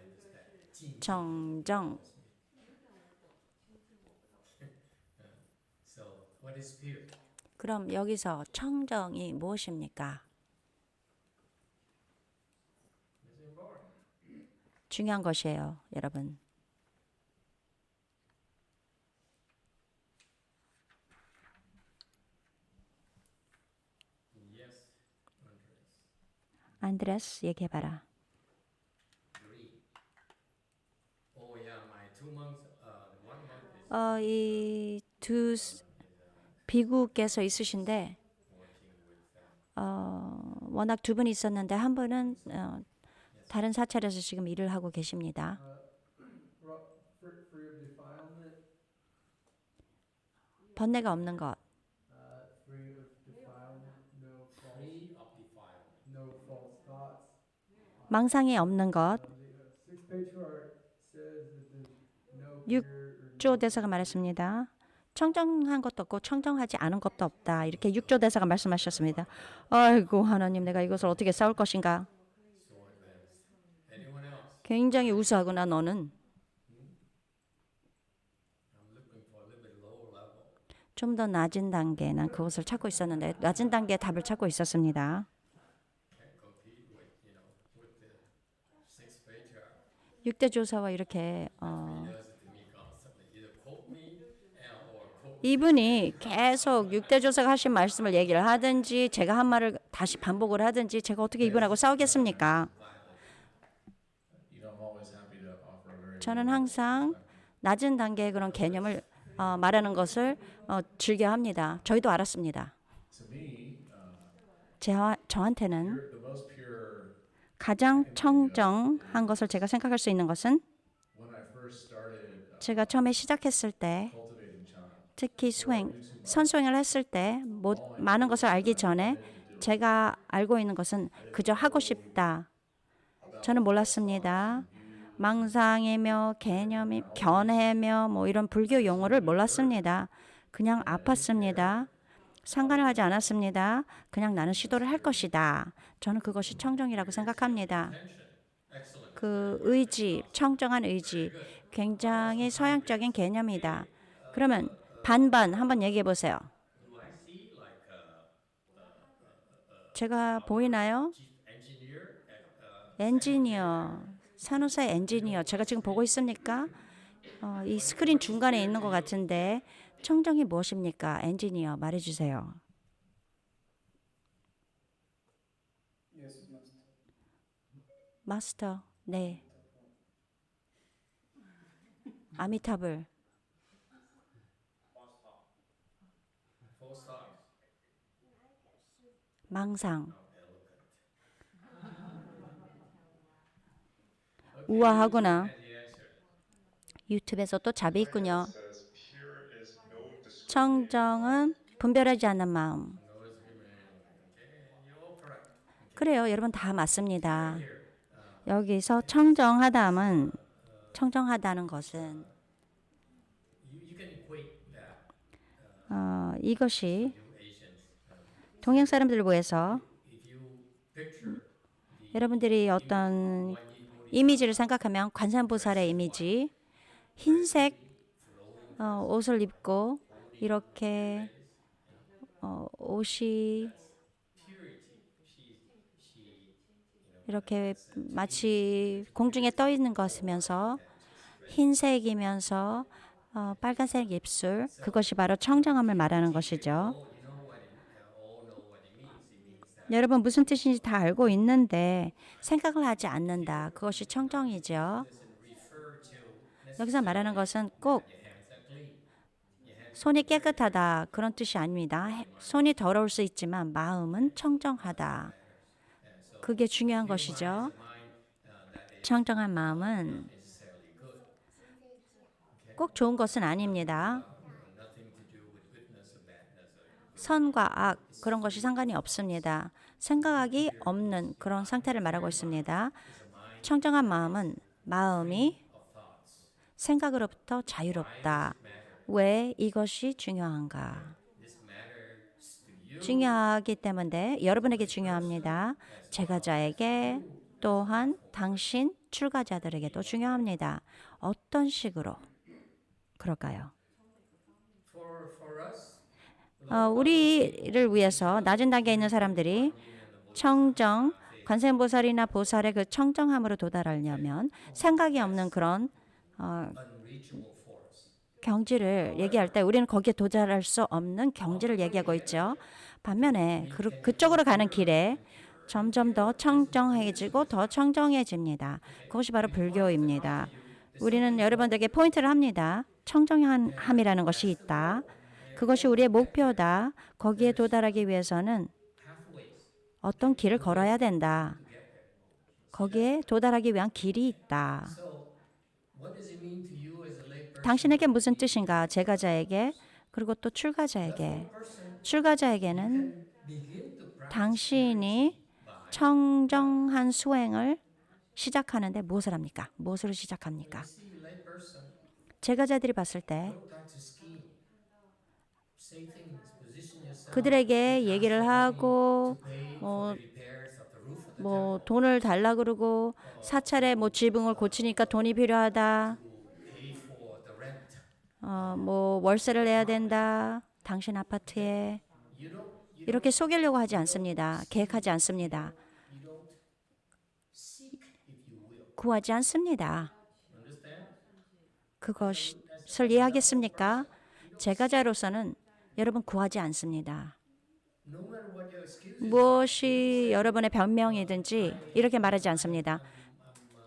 understand. 정정. So what is spirit? 그럼 여기서 청정이 무엇입니까? It's important. 중요한 것이에요, 여러분. Yes, Andres. 안드레스 얘기해봐라. Agree. Oh yeah, my 2 months. The 1 month is 이 두 비구께서 있으신데 워낙 두 분이 있었는데 한 분은 다른 사찰에서 지금 일을 하고 계십니다. free of defilement, 번뇌가 없는 것, free of defilement, Free of defilement. no false thoughts. 망상이 없는 것. The sixth patriarch says that there's no 육- fear or 육조 대사가 말했습니다. 청정한 것도 없고 청정하지 않은 것도 없다. 이렇게 육조 대사가 말씀하셨습니다. 아이고 하나님, 내가 이것을 어떻게 싸울 것인가. So advanced. Anyone else? 굉장히 우수하구나 너는. I'm looking for a little bit lower level. 좀 더 낮은 단계, 난 그것을 찾고 있었는데 낮은 단계의 답을 찾고 있었습니다. Can't compete with, with the sixth patriarch. 6대 조사와 이렇게 He does it to me constantly. Either quote me or quote 이분이 계속 6대 조사가 하신 말씀을 얘기를 하든지 제가 한 말을 다시 반복을 하든지 제가 어떻게 이분하고 싸우겠습니까? 저는 항상 낮은 단계의 그런 개념을 말하는 것을 즐겨 합니다. 저희도 알았습니다. 저한테는 the most pure 가장 청정한 것을 제가 생각할 수 있는 것은 when I first started 제가 처음에 시작했을 때 cultivating Chan. 특히 선수행을 했을 때 많은 것을 알기 전에 제가 알고 있는 것은 그저 하고 싶다. 저는 몰랐습니다. 망상이며 개념이 견해며 뭐 이런 불교 용어를 몰랐습니다. 그냥 아팠습니다. 상관을 하지 않았습니다. 그냥 나는 시도를 할 것이다. 저는 그것이 청정이라고 생각합니다. 그 의지, 청정한 의지, 굉장히 서양적인 개념이다. 그러면 반반 한번 얘기해 보세요. Do I see like 제가 보이나요? engineer? 엔지니어, 산호사의 엔지니어. 제가 지금 보고 있습니까? 이 스크린 중간에 있는 것 같은데 청정이 무엇입니까? 엔지니어 말해주세요. yes, must. 마스터, 네. 아미타불, False thoughts. 망상, 우아하구나. And the answer. 유튜브에서 또 답이 있군요. Says pure is no discrimination. 청정은 분별하지 않는 마음. No discrimination. Okay, you're all correct. 그래요, 여러분 다 맞습니다. 여기서 청정하다는 것은 You can equate that. 이것이 You Asians. 동양 사람들을 위해서 If you picture 여러분들이 어떤 이미지를 생각하면 관세음보살의 이미지, 흰색 옷을 입고 이렇게 옷이 이렇게 마치 공중에 떠 있는 것이면서 흰색이면서 빨간색 입술, 그것이 바로 청정함을 말하는 것이죠. 여러분 무슨 뜻인지 다 알고 있는데 생각을 하지 않는다. 그것이 청정이죠. 여기서 말하는 것은 꼭 손이 깨끗하다 그런 뜻이 아닙니다. 손이 더러울 수 있지만 마음은 청정하다. 그게 중요한 것이죠. 청정한 마음은 꼭 좋은 것은 아닙니다. 선과 악 그런 것이 상관이 없습니다. 생각이 없는 그런 상태를 말하고 있습니다. 청정한 마음은 마음이 생각으로부터 자유롭다. 왜 이것이 중요한가? 중요하기 때문에 여러분에게 중요합니다. 제가자에게 또한 당신 출가자들에게도 중요합니다. 어떤 식으로 그럴까요? for us, 우리를 위해서 낮은 단계에 있는 사람들이 청정, 관세음보살이나 보살의 그 청정함으로 도달하려면 생각이 없는 그런 unreachable force. 경지를 얘기할 때 우리는 거기에 도달할 수 없는 경지를 얘기하고 있죠. 반면에 그쪽으로 가는 길에 점점 더 청정해지고 더 청정해집니다. 그것이 바로 불교입니다. 우리는 여러분들에게 포인트를 합니다. 청정함이라는 것이 있다. 그것이 우리의 목표다. 거기에 도달하기 위해서는 pathways 어떤 길을 걸어야 된다. to get there. 거기에 도달하기 위한 길이 있다. So, what does it mean to you as a lay person? 당신에게 무슨 뜻인가? 제가자에게 그리고 또 출가자에게. 출가자에게는 Begin to practice 당신이 by 청정한 수행을 시작하는데 무엇을 합니까? 무엇으로 시작합니까? see lay person 제가자들이 봤을 때 don't try to scheme. Say things, position yourself. 그들에게 얘기를 하고 pay 뭐, for the repairs of the roof of the 뭐 돈을 달라 그러고 사찰에 뭐 지붕을 고치니까 돈이 필요하다. pay for the rent. 뭐 월세를 내야 된다. 당신 아파트에 이렇게 속이려고 하지 않습니다. 계획하지 않습니다. Seek, if you will. 구하지 않습니다. Understand? 그것을 이해하겠습니까? 제가자로서는 여러분 구하지 않습니다. No matter what your excuse is, 무엇이 여러분의 변명이든지 이렇게 말하지 않습니다.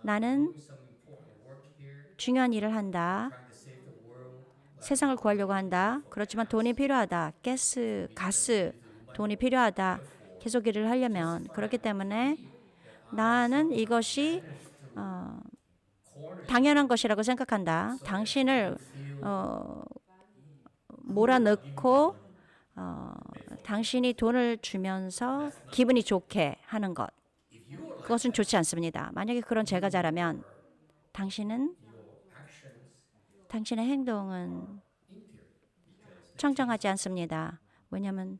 나는 some important work here, 중요한 일을 한다. trying to save the world. 세상을 구하려고 한다. 그렇지만 돈이 필요하다. 가스, 돈이 필요하다. 계속 일을 하려면. 그렇기 때문에 나는 이것이 당연한 것이라고 생각한다. 당신을 몰아넣고 당신이 돈을 주면서 기분이 좋게 하는 것. 그것은 좋지 않습니다. 만약에 그런 제가자라면 당신은 당신의 행동은 청정하지 않습니다. 왜냐하면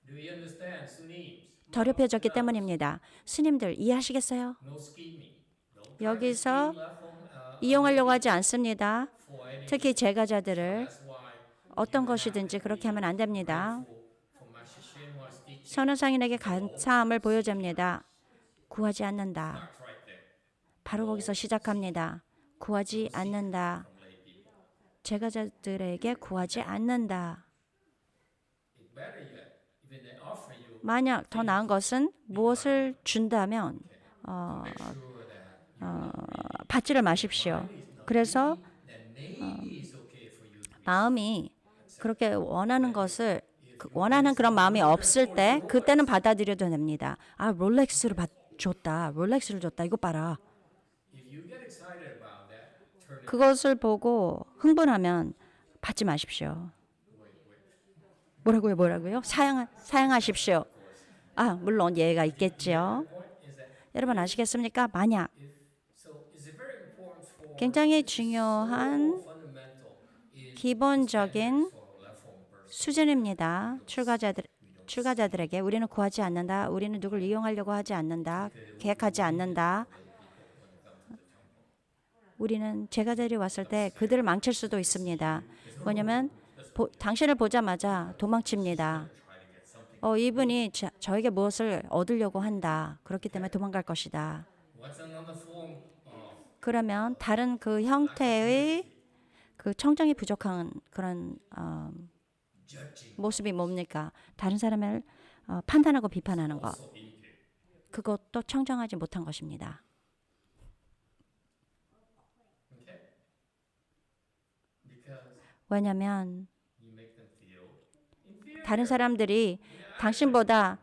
Do you understand, Sunims? 더럽혀졌기 때문입니다. 스님들 이해하시겠어요? No scheming. Don't 여기서 left home, 이용하려고 하지 않습니다. for any. 특히 제가자들을 That's why 어떤 것이든지 그렇게 하면 안 됩니다. for my Shishin was teaching 선우상인에게 감사함을 보여줍니다. 구하지 않는다. right there. 바로 거기서 시작합니다. 구하지 않는다. 제가자들에게 구하지 않는다. It better yet, even they offer you, 만약 더 나은 것은 무엇을 준다면 sure that 받지를 마십시오. 그래서 that maybe it's okay for you to 마음이 그렇게 원하는 것을 원하는 그런 마음이 없을 때 그때는 받아들여도 됩니다. 아 롤렉스를 줬다. 롤렉스를 줬다. 이거 봐라. if you get excited about that, turn it 그것을 보고 흥분하면 받지 마십시오. 뭐라고요? 사양하십시오. 아 물론 예가 있겠죠. 여러분 아시겠습니까? 만약 so it's very important for 굉장히 중요한 fundamental in 기본적인 for left home person. 수준입니다. 출가자들에게 우리는 구하지 않는다. 우리는 누굴 이용하려고 하지 않는다. 계획하지 않는다. 우리는 제가들이 왔을 때 그들을 망칠 수도 있습니다. 왜냐하면 당신을 보자마자 도망칩니다. 이분이 저에게 무엇을 얻으려고 한다. 그렇기 때문에 도망갈 것이다. What's another form of 그러면 다른 그 형태의 그 청정이 부족한 그런 judging? 모습이 뭡니까? 다른 사람을 판단하고 비판하는 것. 그것도 청정하지 못한 것입니다. Okay? Because 왜냐하면 you make them feel inferior. 다른 사람들이 당신보다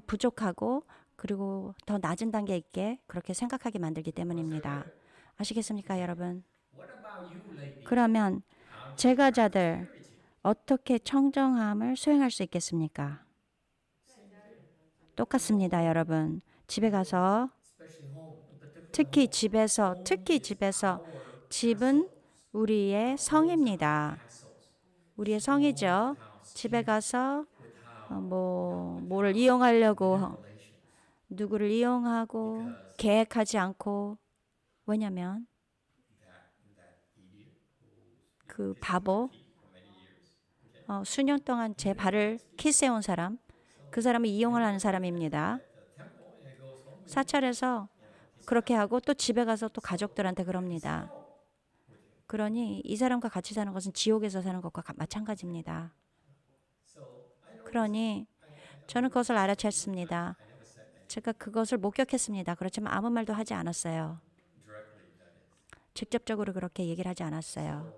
부족하고 그리고 더 낮은 단계에 있게 그렇게 생각하게 만들기 때문입니다. 아시겠습니까, 여러분? What about you, lady? 그러면 제가자들 어떻게 청정함을 수행할 수 있겠습니까? 똑같습니다, 여러분. 집에 가서 Especially home, in particular. 특히 집에서 집은 우리의 성입니다. 우리의 성이죠. 집에 가서 뭐를 이용하려고 누구를 이용하고 계획하지 않고 왜냐면 그 바보 수년 동안 제 발을 키스해온 사람 그 사람이 이용을 하는 사람입니다. 사찰에서 그렇게 하고 또 집에 가서 또 가족들한테 그럽니다. 그러니 이 사람과 같이 사는 것은 지옥에서 사는 것과 마찬가지입니다. 그러니 저는 그것을 알아챘습니다. 제가 그것을 목격했습니다. 그렇지만 아무 말도 하지 않았어요. 직접적으로 그렇게 얘기를 하지 않았어요.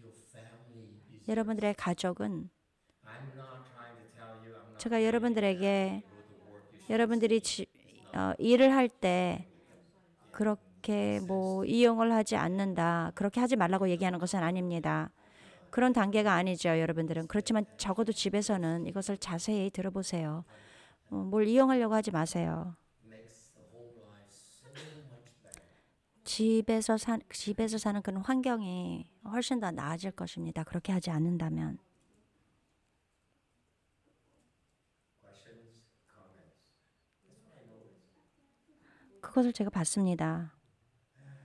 Your family is 여러분들의 가족은 I'm not trying to tell you, I'm not 제가 여러분들에게 go to work, you should 여러분들이 일을 할 때 그렇게 뭐 이용을 하지 않는다. 그렇게 하지 말라고 얘기하는 것은 아닙니다. 그런 단계가 아니죠, 여러분들은. 그렇지만 적어도 집에서는 이것을 자세히 들어보세요. 뭘 이용하려고 하지 마세요. makes the home life so much better. 집에서 사는 그런 환경이 훨씬 더 나아질 것입니다. 그렇게 하지 않는다면. Questions, comments? That's what I noticed. 그것을 제가 봤습니다.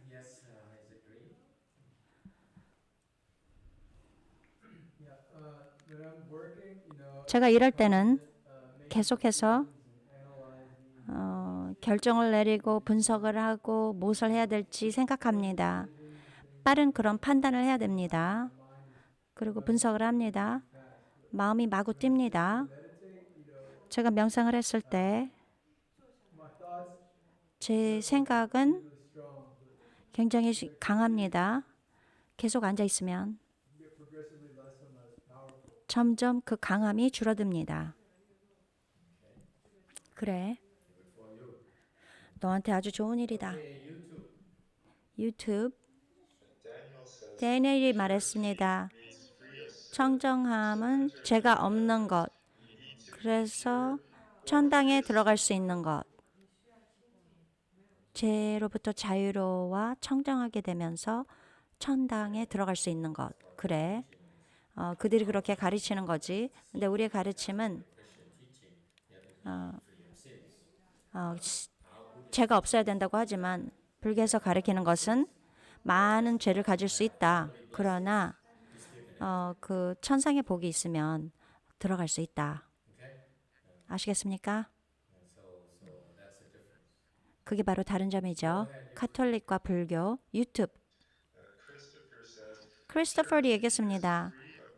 Yes, is it green? Yeah, when I'm working, 제가 일할 때는 making 계속해서 decisions and analyzing 결정을 내리고 분석을 하고 무엇을 해야 될지 생각합니다. 빠른 그런 판단을 해야 됩니다. 그리고 분석을 합니다. 마음이 마구 뜁니다. 제가 명상을 했을 때 my thoughts 제 생각은 really strong, but 굉장히 강합니다. 계속 앉아 있으면 get progressively less and less powerful. 점점 그 강함이 줄어듭니다. 그래. 너한테 아주 좋은 일이다. 유튜브. Daniel says 데니엘이 말했습니다. means free us. 청정함은 죄가 없는 것. 그래서 천당에 들어갈 수 있는 것. 죄로부터 자유로워 청정하게 되면서 천당에 들어갈 수 있는 것. 그래. 그들이 그렇게 가르치는 거지. 근데 우리의 가르침은 죄가 없어야 된다고 하지만 불교에서 가르치는 것은 많은 죄를 가질 수 있다. 그러나 그 천상의 복이 있으면 들어갈 수 있다. 아시겠습니까? So that's the difference. 그게 바로 다른 점이죠. 카톨릭과 불교 유튜브. Christopher says 크리스토퍼리 얘기했습니다.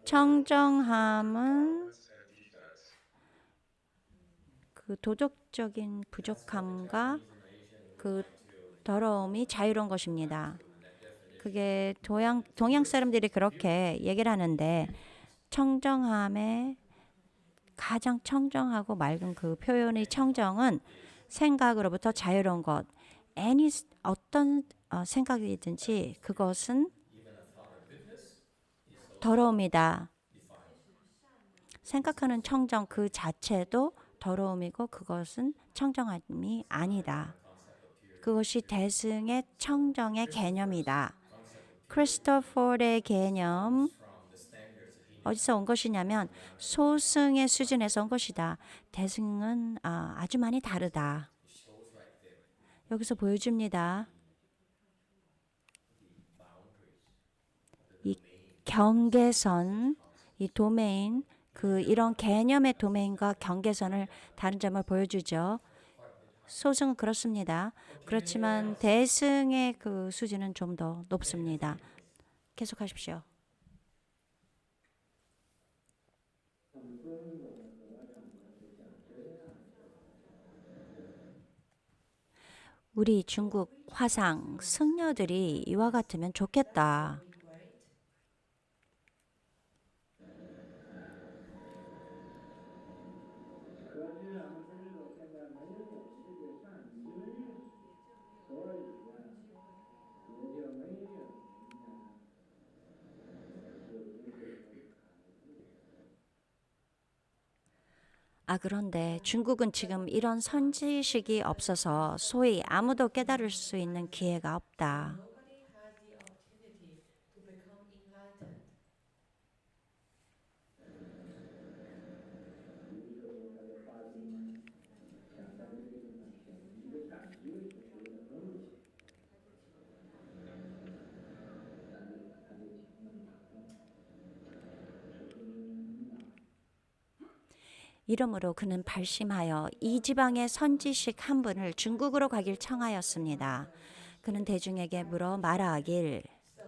청정함은 and defects. 그 도덕적인 부족함과 그 더러움이 자유로운 것입니다. 그게 동양 사람들이 그렇게 얘기를 하는데 청정함의 가장 청정하고 맑은 그 표현의 청정은 생각으로부터 자유로운 것. 어떤 생각이든지 그것은 더러움이다. 생각하는 청정 그 자체도 더러움이고 그것은 청정함이 아니다. 그것이 대승의 청정의 개념이다. 크리스토퍼의 개념 어디서 온 것이냐면 소승의 수준에서 온 것이다. 대승은 아주 많이 다르다. 여기서 보여줍니다. 이 경계선, 이 도메인, 이런 개념의 도메인과 경계선을 다른 점을 보여주죠. 소승은 그렇습니다. 그렇지만 대승의 그 수준은 좀 더 높습니다. 계속하십시오. 우리 중국 화상 승려들이 이와 같으면 좋겠다. 그런데 중국은 지금 이런 선지식이 없어서 소위 아무도 깨달을 수 있는 기회가 없다. Nobody has the opportunity to become enlightened. 이러므로 그는 발심하여 이 지방의 선지식 한 분을 중국으로 가길 청하였습니다. 그는 대중에게 물어 말하길 So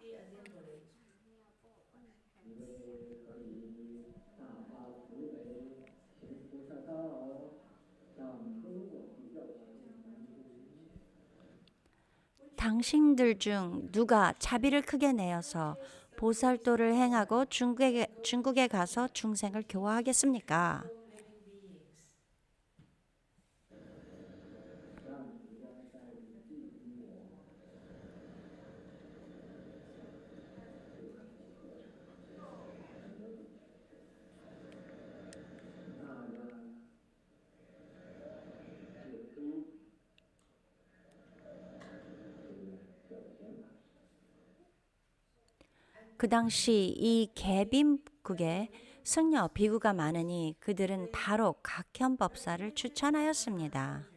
he asked the assembly, 당신들 중 누가 자비를 크게 내어서 보살도를 행하고 중국에 가서 중생을 교화하겠습니까? living beings. 让你将在你记忆我，那个是猪，表现了。 그 당시 이 개빈국에 승려 비구가 많으니 그들은 바로 각현법사를 추천하였습니다.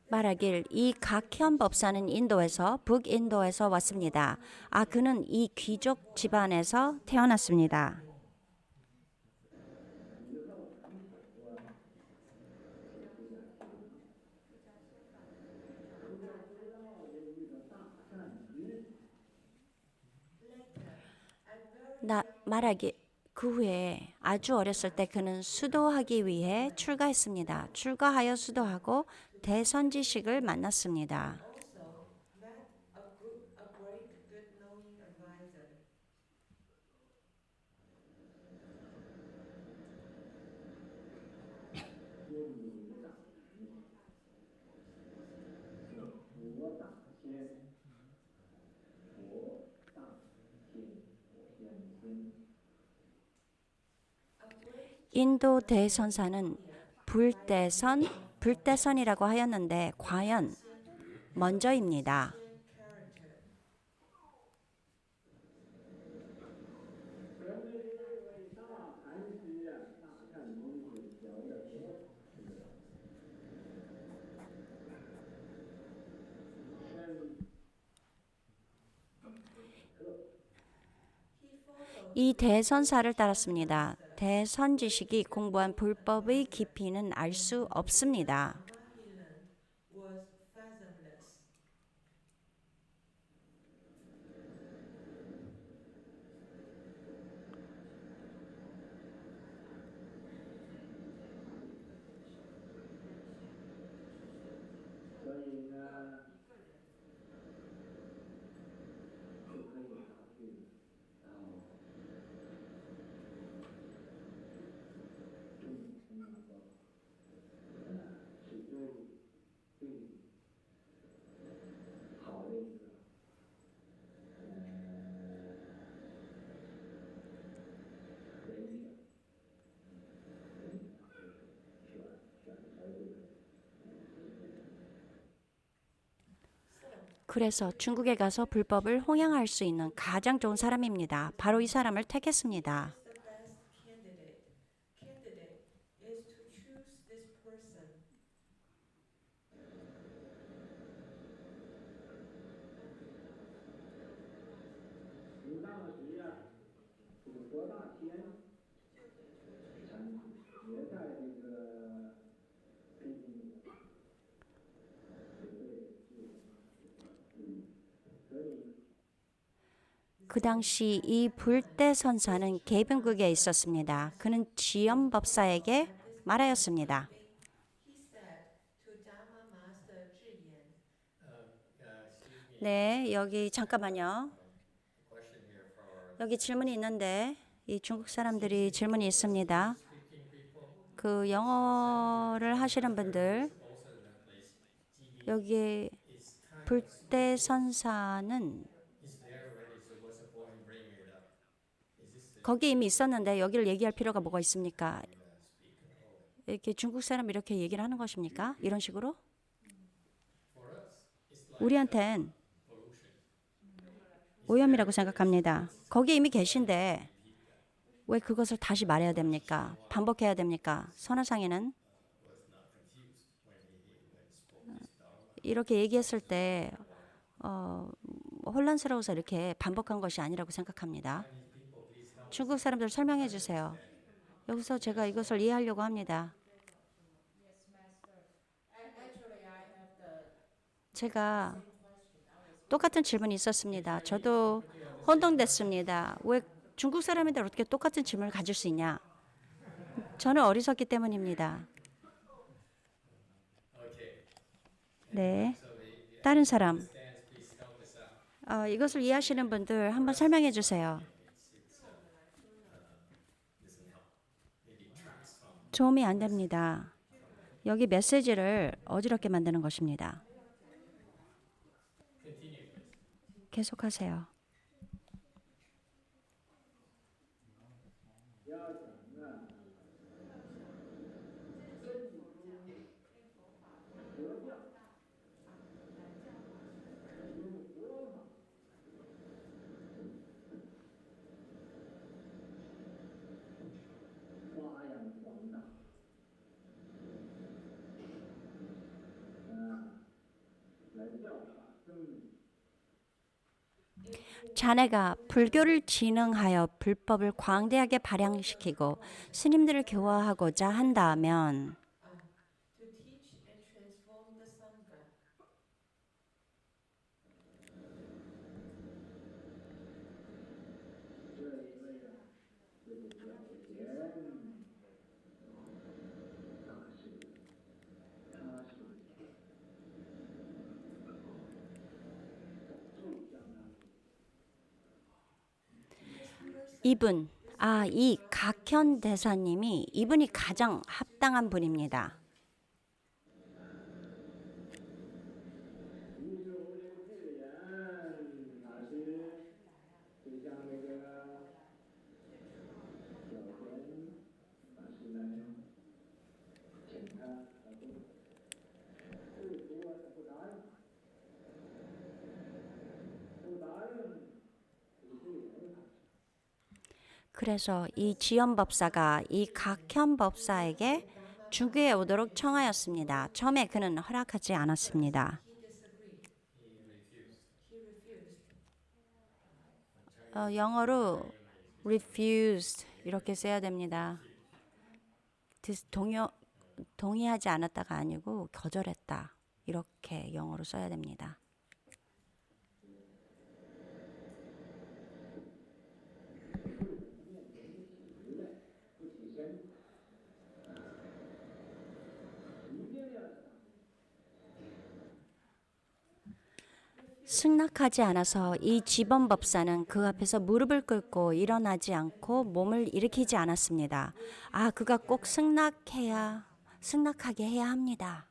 말하길 이 각현법사는 인도에서 북인도에서 왔습니다. 아, 그는 이 귀족 집안에서 태어났습니다. 말하기 그 후에 아주 어렸을 때 그는 수도하기 위해 출가했습니다. 출가하여 수도하고 대선지식을 만났습니다. Also met a great good knowing advisor. 인도 대선사는 불대선이라고 하였는데 과연 먼저입니다. Character. 이 대선사를 따랐습니다. 대선지식이 공부한 불법의 깊이는 알 수 없습니다. Mahilan was fathomless. 그래서 중국에 가서 불법을 홍양할 수 있는 가장 좋은 사람입니다. 바로 이 사람을 택했습니다. The best candidate. Candidate is to choose this person. 그 당시 이 불대선사는 개빈국에 있었습니다. 그는 지엄법사에게 말하였습니다. He said to Dharma Master Zhiyan, Excuse me, 네, 여기 잠깐만요. question here for 여기 질문이 있는데 이 중국 사람들이 질문이 있습니다. speaking people. 그 영어를 하시는 분들 Also in that place, GB 여기 is kind of 불대선사는 is there already, so what's the point in bringing it up? Is this the 거기 이미 있었는데 여기를 얘기할 필요가 뭐가 있습니까? speaking? 이렇게 중국 사람 이렇게 얘기를 하는 것입니까? 이런 식으로? For us, it's like 우리한텐 pollution. 오염이라고 생각합니다. 거기 이미 계신데 왜 그것을 다시 말해야 됩니까? 반복해야 됩니까? 선화상에는 Was not confused when he spoke his dharma. 이렇게 얘기했을 때 혼란스러워서 이렇게 반복한 것이 아니라고 생각합니다. 중국 사람들 설명해 주세요. 여기서 제가 이것을 이해하려고 합니다. 제가 똑같은 질문이 있었습니다. 저도 혼동됐습니다. 왜 중국 사람인데 어떻게 똑같은 질문을 가질 수 있냐? 저는 어리석기 때문입니다. Okay. 네. So the 다른 사람. understands, please help us out. 이것을 이해하시는 분들 한번 설명해 주세요. Doesn't help. Maybe tracks from. 도움이 안 됩니다. 여기 메시지를 어지럽게 만드는 것입니다. Continue, please. 계속하세요. 자네가 불교를 진흥하여 불법을 광대하게 발扬시키고 스님들을 교화하고자 한다면 To teach and transform the Sangha. 이 각현 대사님이 이분이 가장 합당한 분입니다. 그래서 이 지연법사가 이 각현법사에게 중국에 오도록 청하였습니다. 처음에 그는 허락하지 않았습니다. He disagreed. He refused. He refused. 영어로 refused 이렇게 써야 됩니다. 동의하지 않았다가 아니고 거절했다. 이렇게 영어로 써야 됩니다. 승낙하지 않아서 이 지범법사는 그 앞에서 무릎을 꿇고 일어나지 않고 몸을 일으키지 않았습니다. 그가 꼭 승낙하게 해야 합니다.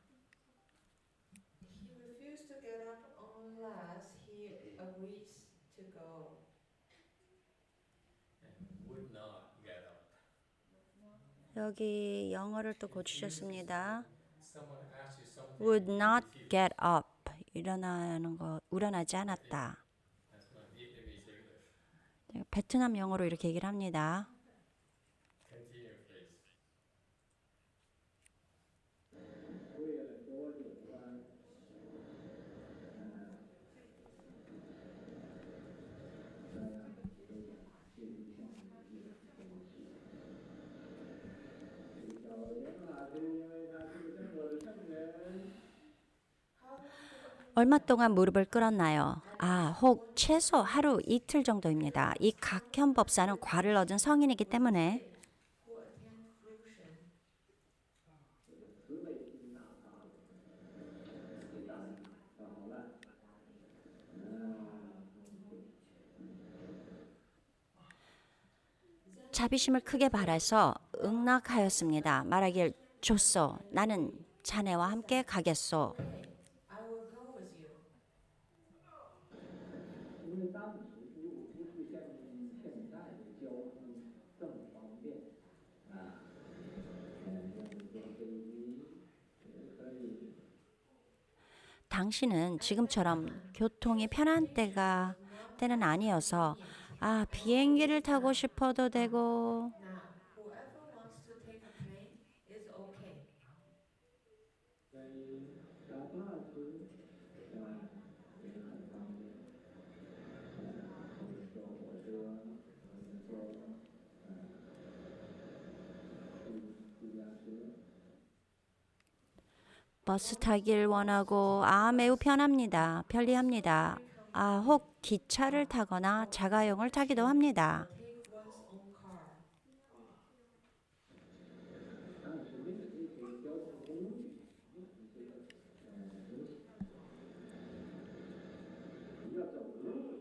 He refused to get up unless he agrees to go. And would not get up. 여기 영어를 또 고치셨습니다. Someone asks you something. Would not get up. 우러나지 않았다. That's my Vietnamese English. 베트남 영어로 이렇게 얘기를 합니다. Continue, please. 얼마 동안 무릎을 꿇었나요? 혹 최소 하루 이틀 정도입니다. 이 각현법사는 과를 얻은 성인이기 때문에 Who attend fruition. 자비심을 크게 발해서 응낙하였습니다. 말하길 좋소. 나는 자네와 함께 가겠소. I will go with you. 因为当时如不是像现在的交通这么方便坐飞机可以 당신은 지금처럼 교통이 편한 때는 아니어서 비행기를 타고 싶어도 되고 Now, whoever wants to take a plane is okay. 在哪怕是也很方便或者坐火车或者坐 버스 타길 원하고 매우 편리합니다. 혹 기차를 타거나 자가용을 타기도 합니다. take one's own car. 当时没有这些交通工具，没有这些东西，要走路。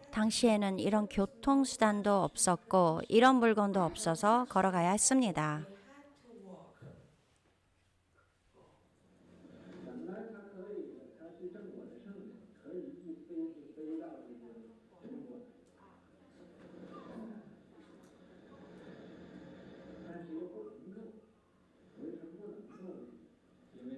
당시에는 이런 교통수단도 없었고 이런 물건도 없어서 걸어가야 했습니다. They had to walk. 本来他可以，他是中国的圣人，可以一飞就飞到这个中国，但是又不能够，为什么不能够呢？因为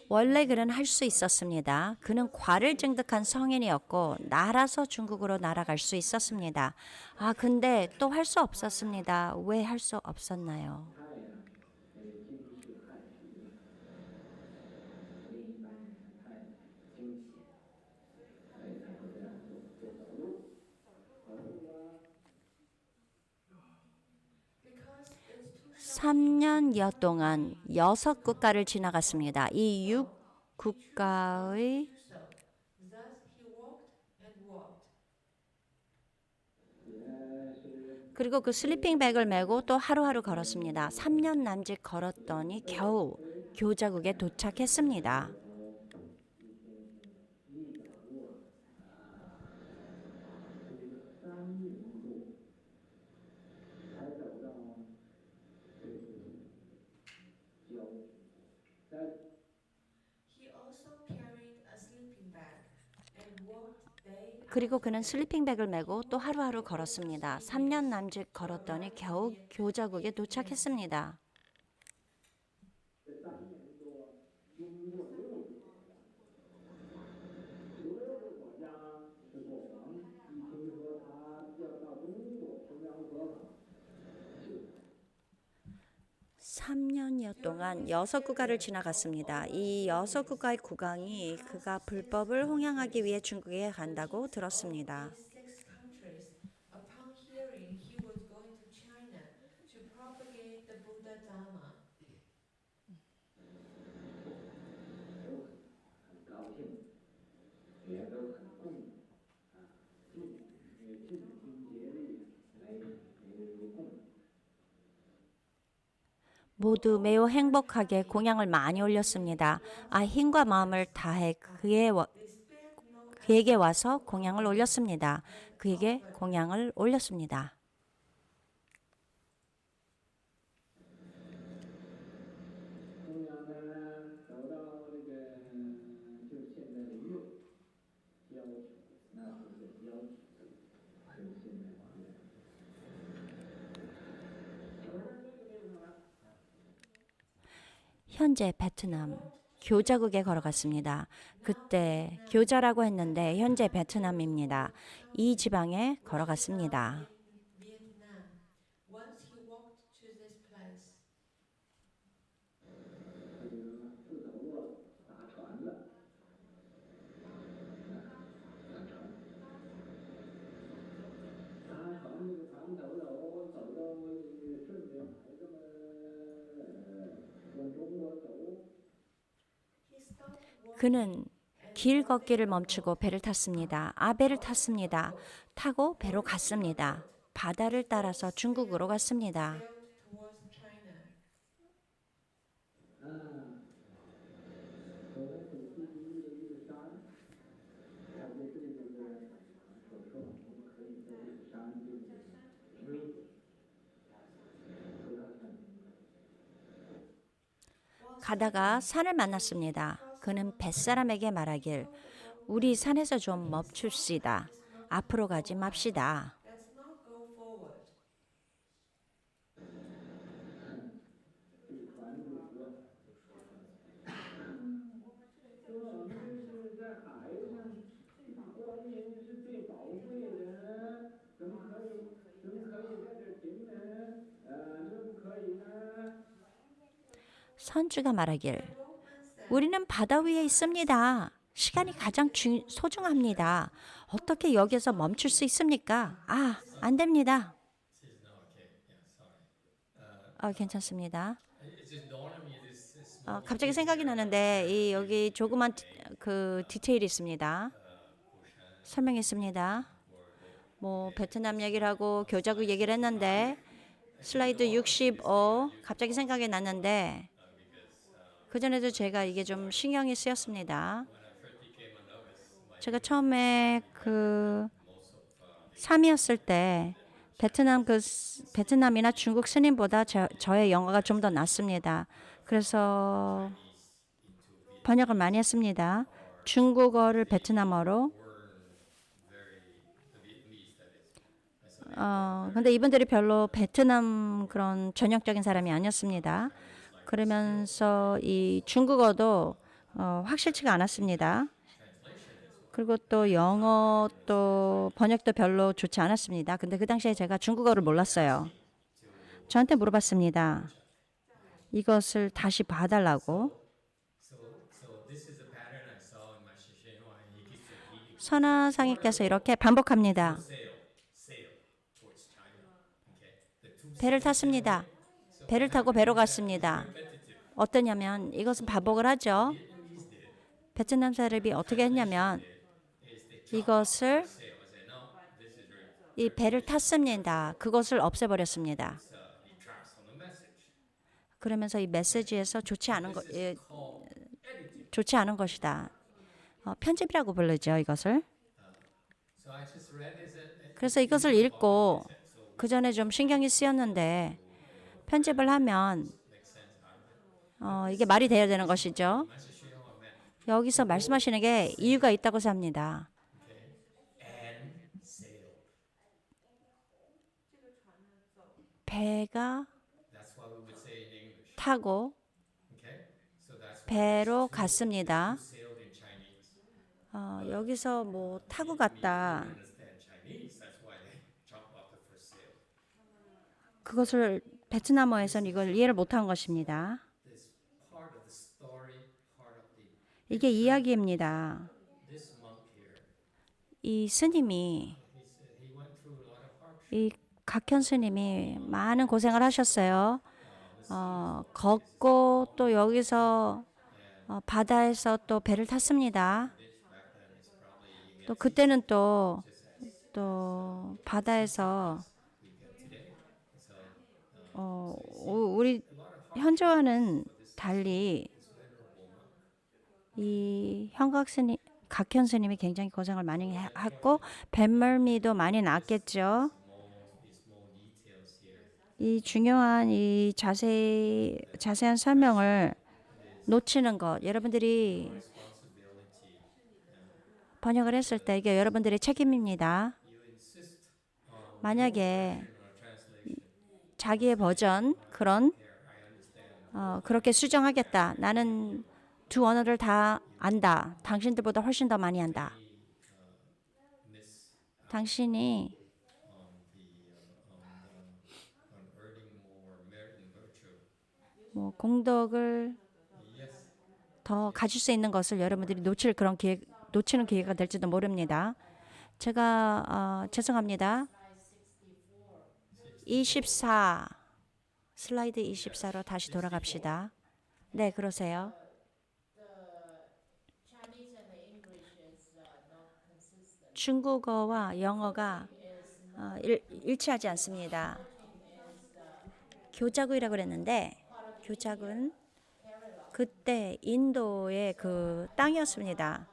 원래 그는 할 수 있었습니다. 그는 과를 증득한 성인이었고 날아서 중국으로 날아갈 수 있었습니다. 근데 또 할 수 없었습니다. 왜 할 수 없었나요? 太阳惊世骇俗，另一半面太阳惊险，所以他就这样做，就走路，走路啊。 Because it's too 3년여 동안 6국가를 지나갔습니다. 이 6국가의 do so. Thus he walked and walked. 也是 그리고 그 슬리핑백을 메고 또 하루하루 걸었습니다. 3년 남짓 걸었더니 겨우 교자국에 도착했습니다. 一走路这个3里路，才走到这个郊区，在 He also carried a sleeping bag and walked day 그리고 그는 슬리핑백을 메고 또 하루하루 걸었습니다. 3년 남짓 걸었더니 겨우 교자국에 도착했습니다. 这3年多经过6个国家，16个国家是国王，一听说他要到中国中央合法，就 3년여 동안 6국가를 지나갔습니다. 이 6국가의 국왕이 그가 불법을 홍양하기 위해 중국에 간다고 들었습니다. these 6 countries. Upon hearing he was going to China to propagate the Buddha Dharma, 很高兴，也都很供尽心竭力来供。 모두 매우 행복하게 공양을 많이 올렸습니다. 힘과 마음을 다해 그에게 와서 공양을 올렸습니다. 그에게 공양을 올렸습니다. 中央呢，走到这个就现在的粤郊区，那是一个郊区，就现在的粤。走到这个地方了。 현재 베트남 교자국에 걸어갔습니다. 그때 교자라고 했는데 현재 베트남입니다. 이 지방에 걸어갔습니다. Vietnam. Once he walked to this place. 这个不走路打船了，打船，打船这个船走走到顺便还这么往中国走。 He stopped walking 그는 길 걷기를 멈추고 배를 탔습니다. 배를 탔습니다. 타고 배로 갔습니다. 바다를 따라서 중국으로 갔습니다. sailed towards China. 走来走去一个山，他就对这个说我们可以在这个山就停一会，回到山顶。 가다가 산을 만났습니다. 그는 뱃사람에게 말하길 우리 산에서 좀 멈춥시다. 앞으로 가지 맙시다. Let's not go forward. 这船就说，我们这是在海上，光阴是最宝贵的，怎么可以在这停呢？你们不可以呢？ 선주가 말하길 The boatman said, 우리는 바다 위에 있습니다. 시간이 가장 소중합니다. 어떻게 여기서 멈출 수 있습니까? 안 됩니다. This is not okay. Yeah, sorry. 괜찮습니다. just dawned on me this 갑자기 생각이 나는데 이 여기 조그만 그 디테일이 있습니다. 설명했습니다. 뭐 베트남 얘기를 하고 교자국 얘기를 했는데 슬라이드 65 갑자기 생각이 났는데 그전에도 제가 이게 좀 신경이 쓰였습니다. 제가 처음에 그 3이었을 때 베트남이나 중국 스님보다 저의 영어가 좀 더 낫습니다. 그래서 번역을 많이 했습니다. 중국어를 베트남어로. 근데 이분들이 별로 베트남 그런 전형적인 사람이 아니었습니다. 그러면서 이 중국어도 확실치가 않았습니다. 그리고 또 영어 또 번역도 별로 좋지 않았습니다. 근데 그 당시에 제가 중국어를 몰랐어요. 저한테 물어봤습니다. 이것을 다시 봐달라고. 선화상이께서 이렇게 반복합니다. 배를 탔습니다. 배를 타고 배로 갔습니다. 어떠냐면 이것은 반복을 하죠. 베트남 사람이 어떻게 했냐면 이것을 이 배를 탔습니다. 그것을 없애버렸습니다. 그러면서 이 메시지에서 좋지 않은 것이다. 편집이라고 부르죠, 이것을. 그래서 이것을 읽고 그 전에 좀 신경이 쓰였는데 편집을 하면 이게 말이 돼야 되는 것이죠. 여기서 말씀하시는 게 이유가 있다고 삽니다. 배가 타고 배로 갔습니다. 여기서 뭐 타고 갔다. 그것을 베트남어에서는 이걸 이해를 못한 것입니다. 이게 이야기입니다. 이 스님이 이 각현 스님이 많은 고생을 하셨어요. 걷고 또 여기서 바다에서 또 배를 탔습니다. 또 그때는 또 바다에서 우리 현재와는 달리 이 각현 스님이 굉장히 고생을 많이 했고 뱃멀미도 많이 났겠죠. 이 중요한 이 자세한 설명을 놓치는 것, 여러분들이 번역을 했을 때 이게 여러분들의 책임입니다. 만약에 자기의 버전 그렇게 수정하겠다. 나는 두 언어를 다 안다. 당신들보다 훨씬 더 많이 안다. 당신이 뭐 공덕을 더 가질 수 있는 것을 여러분들이 놓치는 기회가 될지도 모릅니다. 제가 죄송합니다. 24 슬라이드 24로 다시 돌아갑시다. 네, 그러세요. 중국어와 영어가 일치하지 않습니다. 교자국이라고 그랬는데 교자국은 그때 인도의 그 땅이었습니다.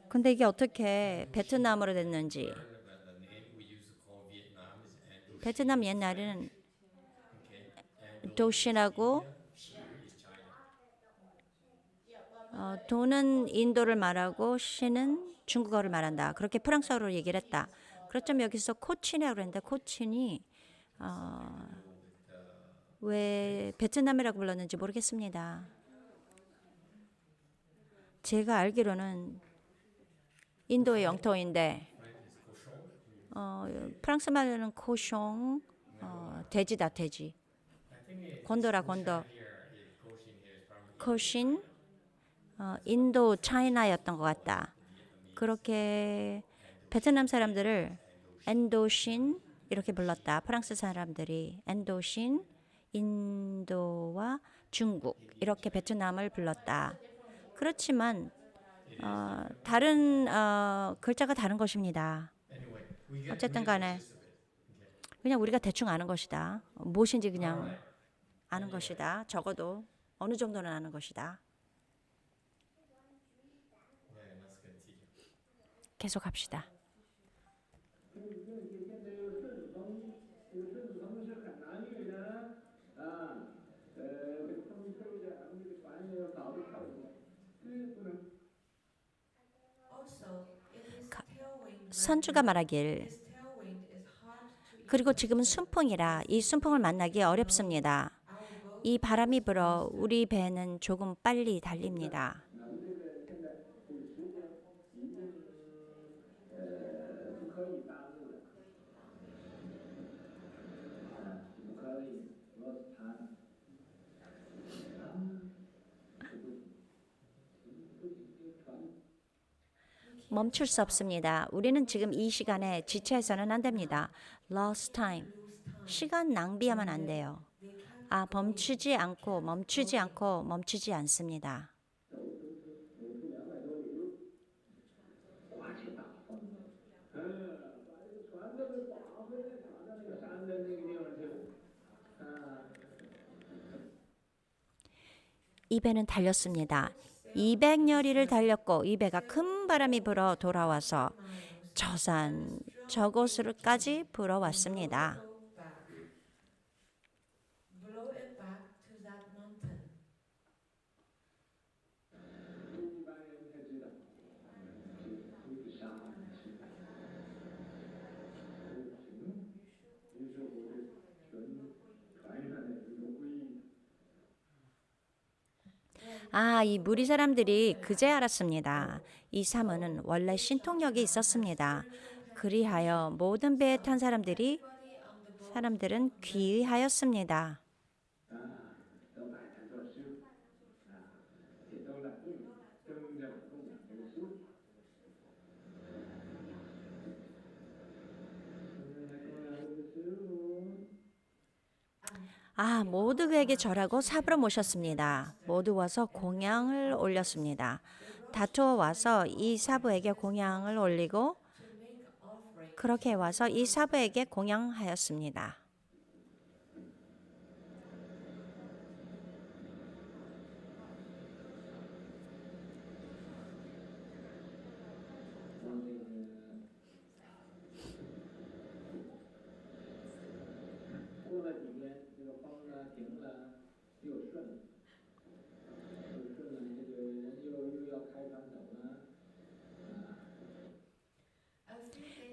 근데 이게 어떻게 베트남으로 됐는지. 베트남 옛날에는 도신하고 도는 인도를 말하고 시는 중국어를 말한다. 그렇게 프랑스어로 얘기를 했다. 그렇다면 여기서 코친이라고 그랬는데 코친이 왜 베트남이라고 불렀는지 모르겠습니다. 제가 알기로는 인도의 영토인데 프랑스 말로는 코숑 돼지다 돼지. 곤도라 곤도. 코신 인도 차이나였던 것 같다. 그렇게 베트남 사람들을 엔도신 이렇게 불렀다. 프랑스 사람들이 엔도신 인도와 중국 이렇게 베트남을 불렀다. 그렇지만 다른 글자가 다른 것입니다. Anyway, we get 어쨌든 the 간에 gist of it. Okay. 그냥 우리가 대충 아는 것이다. 무엇인지 그냥 아는 것이다. 적어도 어느 정도는 아는 것이다. Okay, let's continue. 계속합시다. 这个现在有顺风，这个顺风是很难遇的啊。这个风吹着，这个船也要搞得漂亮，不能。 Also, it is tailwind. 선주가 말하길 This tailwind is hard to 그리고 지금은 순풍이라 이 순풍을 만나기 어렵습니다. our boat. 이 바람이 불어 우리 배는 조금 빨리 달립니다. 我们这个现在这个时间已经不可以耽误了，不可以，我谈，멈출 수 없습니다. 우리는 지금 이 시간에 지체해서는 안 됩니다. Lost time. 시간 낭비하면 안 돼요. 멈추지 않고 멈추지 않습니다. 刮起大风，把这个船都给刮回来，打到那个山的那个地方去了，이 배는 달렸습니다. 200여리를 달렸고 이 배가 큰 바람이 불어 돌아와서 저산 저곳으로까지 불어왔습니다. Blow it back to that mountain. 一般人才知道，这个沙是不行。于是我就船上的一个规矩。 이 무리 사람들이 그제 알았습니다. 이 사문은 원래 신통력이 있었습니다. 그리하여 모든 배에 탄 사람들은 귀의하였습니다. 都把它做诗，也都来跟着供养这个诗。모두에게 절하고 삽으로 모셨습니다. 모두 와서 공양을 올렸습니다. 다투어 와서 이 사부에게 공양을 올리고 그렇게 와서 이 사부에게 공양하였습니다.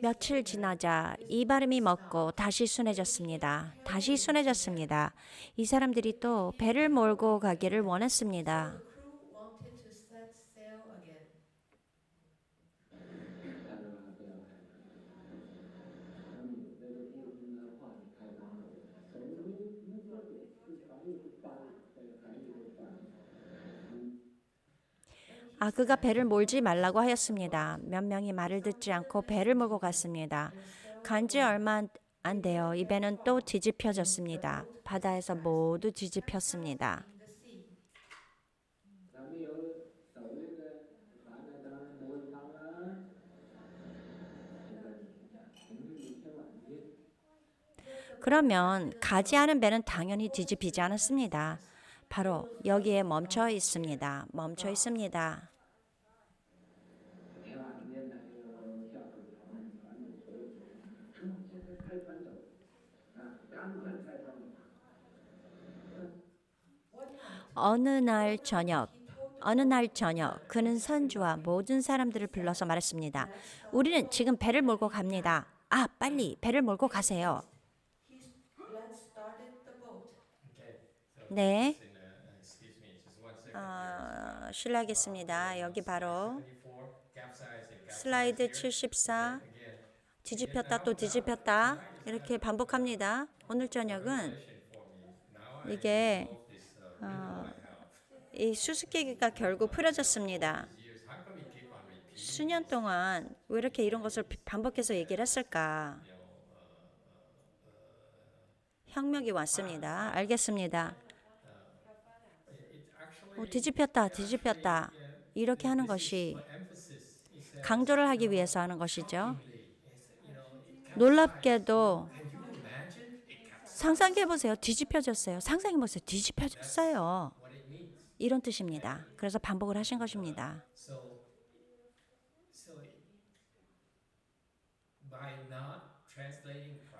며칠 지나자 이 바람이 멎고 다시 순해졌습니다. 다시 순해졌습니다. 이 사람들이 또 배를 몰고 가기를 원했습니다. The crew wanted to set sail again. 他说不要害怕，他们有那个不听的话就开膛手，手一缩点，这船又是翻了，在海里头翻了。 그가 배를 몰지 말라고 하였습니다. 몇 명이 말을 듣지 않고 배를 몰고 갔습니다. 간지 얼마 안 돼요. 이 배는 또 뒤집혀졌습니다. 바다에서 모두 뒤집혔습니다. 咱们有手里的船呢，当然不会汤了。现在平日一天晚天。 그러면 가지 않은 배는 당연히 뒤집히지 않았습니다. 바로 여기에 멈춰 있습니다. 멈춰 있습니다. 前两天呢，这个下水船船里头，现在开船走，赶快开船走。 어느 날 저녁 그는 선주와 모든 사람들을 불러서 말했습니다. 우리는 지금 배를 몰고 갑니다. 빨리 배를 몰고 가세요. Let's start the boat. Okay. So 네. excuse me, just one second. 실례하겠습니다. 여기 바로 74, capsize and capsize 슬라이드 here. 74 Again, 뒤집혔다 또 뒤집혔다 이렇게 반복합니다. 오늘 저녁은 question for me. Now I 이게 solve this riddle I have. 이 수수께끼가 결국 풀어졌습니다. Years, how come we keep on repeating? 수년 동안 왜 이렇게 이런 것을 반복해서 얘기를 했을까? 혁명이 왔습니다. 알겠습니다. It actually 뒤집혔다, 뒤집혔다. 이렇게 하는 것이 강조를 하기 위해서 하는 것이죠. 놀랍게도 상상해 보세요. 뒤집혀졌어요. 상상해 보세요. 뒤집혀졌어요. 이런 뜻입니다. 그래서 반복을 하신 것입니다.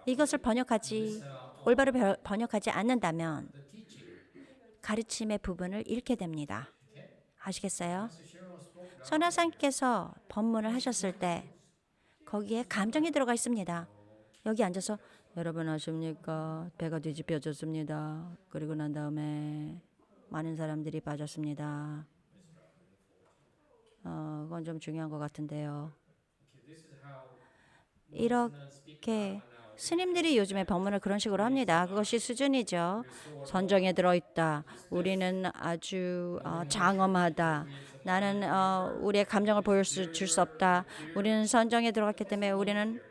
이것을 올바로 번역하지 않는다면 가르침의 부분을 잃게 됩니다. 아시겠어요? 선하사님께서 법문을 하셨을 때 거기에 감정이 들어가 있습니다. 여기 앉아서 여러분 아십니까? 배가 뒤집혀졌습니다. 그리고 난 다음에 많은 사람들이 빠졌습니다. 그건 좀 중요한 것 같은데요. 이렇게 스님들이 요즘에 법문을 그런 식으로 합니다. 그것이 수준이죠. 선정에 들어있다. 우리는 아주 장엄하다. 나는 우리의 감정을 줄 수 없다. 우리는 선정에 들어갔기 때문에 우리는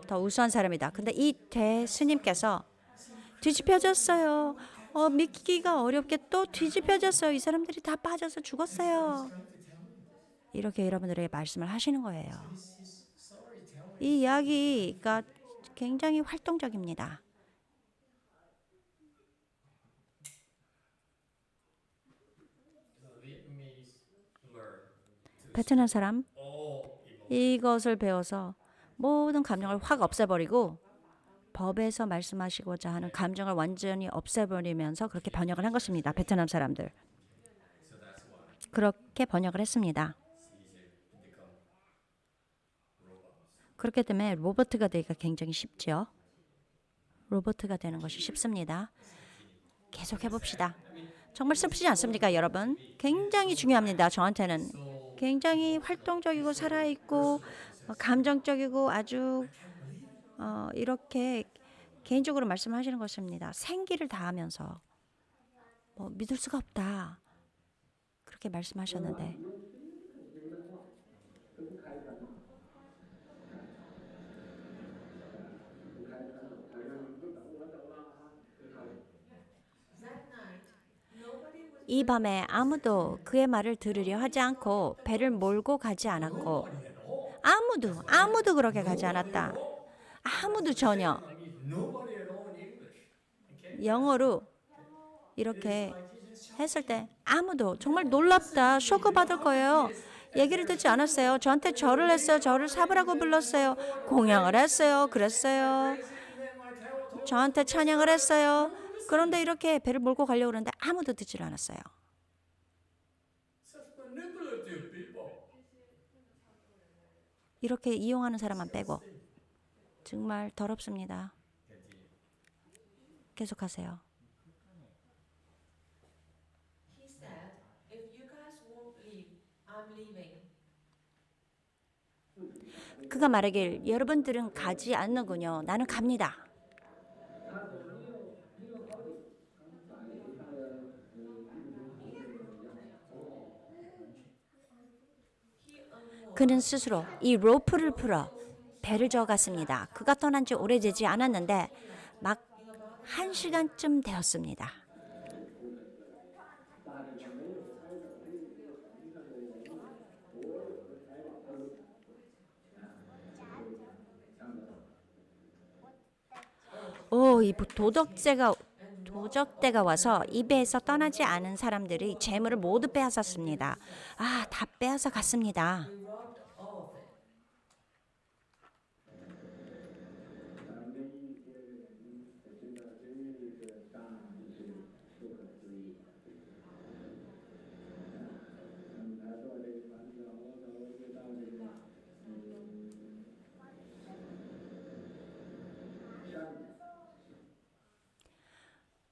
더 우수한 사람이다. 근데 이 대스님께서 뒤집혀졌어요. 믿기가 어렵게 또 뒤집혀졌어요. 이 사람들이 다 빠져서 죽었어요. 이렇게 여러분들에게 말씀을 하시는 거예요. 이 이야기가 굉장히 활동적입니다. 베트남 사람 이것을 배워서 모든 감정을 확 없애버리고 법에서 말씀하시고자 하는 감정을 완전히 없애버리면서 그렇게 번역을 한 것입니다. 베트남 사람들. 그렇게 번역을 했습니다. 그렇기 때문에 로버트가 되기가 굉장히 쉽죠. 로버트가 되는 것이 쉽습니다. 계속 해봅시다. 정말 슬프지 않습니까, 여러분? 굉장히 중요합니다. 저한테는 굉장히 활동적이고 살아있고 감정적이고 아주 이렇게 개인적으로 말씀하시는 것입니다. 생기를 다하면서 믿을 수가 없다. 그렇게 말씀하셨는데 이 밤에 아무도 그의 말을 들으려 하지 않고 배를 몰고 가지 않았고 아무도 그렇게 가지 않았다. 아무도 전혀 영어로 이렇게 했을 때 아무도 정말 놀랍다. 쇼크 받을 거예요. 얘기를 듣지 않았어요. 저한테 절을 했어요. 저를 사부라고 불렀어요. 공양을 했어요. 그랬어요. 저한테 찬양을 했어요. 그런데 이렇게 배를 몰고 가려고 그러는데 아무도 듣지를 않았어요. 이렇게 이용하는 사람만 빼고 정말 더럽습니다. 계속하세요. He said, if you guys won't leave, I'm leaving. 그가 말하길 여러분들은 가지 않는군요. 나는 갑니다. 그는 스스로 이 로프를 풀어 배를 저어갔습니다. 그가 떠난 지 오래되지 않았는데 막 1시간쯤 되었습니다. 이 도적대가 와서 이 배에서 떠나지 않은 사람들이 재물을 모두 빼앗았습니다. 다 빼앗아 갔습니다. We robbed all of it.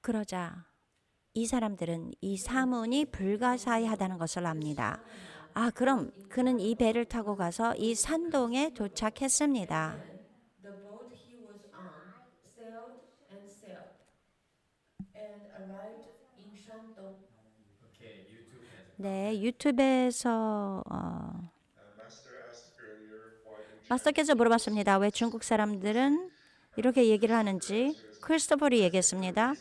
그러자 이 사람들은 이 사문이 불가사의하다는 것을 압니다. 그럼 그는 이 배를 타고 가서 이 산동에 도착했습니다. The boat he was on sailed and arrived in Shandong. 네, 유튜브에서 Master asked earlier why in 마스터께서 물어봤습니다. 왜 중국 사람들은 이렇게 얘기를 하는지 크리스토퍼리 얘기했습니다.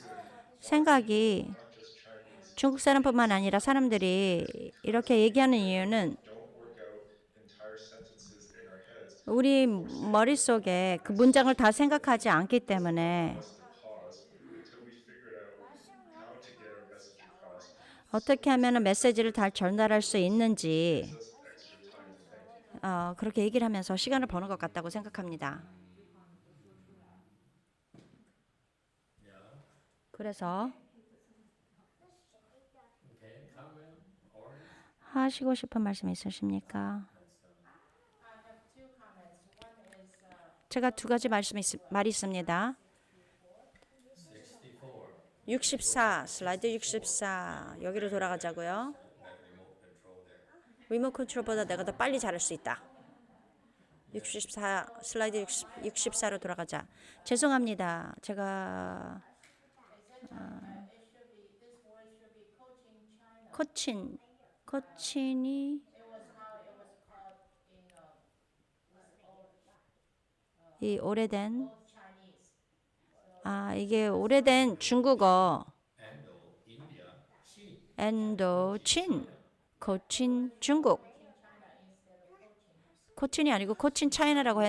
생각이 not just Chinese, 중국 사람뿐만 아니라 사람들이 이렇게 얘기하는 이유는 don't work out entire sentences in our heads. 우리 머릿속에 그 문장을 다 생각하지 않기 때문에 Us to pause until we figured out how to get our message across. 어떻게 하면 메시지를 잘 전달할 수 있는지 Gives us extra time to think. 그렇게 얘기를 하면서 시간을 버는 것 같다고 생각합니다. 그래서 Okay, comment or 하시고 싶은 말씀 있으십니까? 제가 두 가지 말이 있습니다. 64. 64 슬라이드 64 여기로 돌아가자고요. 리모트 컨트롤보다 내가 더 빨리 잘할 수 있다. 64 슬라이드 64로 돌아가자. 죄송합니다. 제가 코친이 이 오래된 이게 오래된 중국어 India, Xin. 엔도 친 코친 중국 코친이 아니고 코친 차이나라고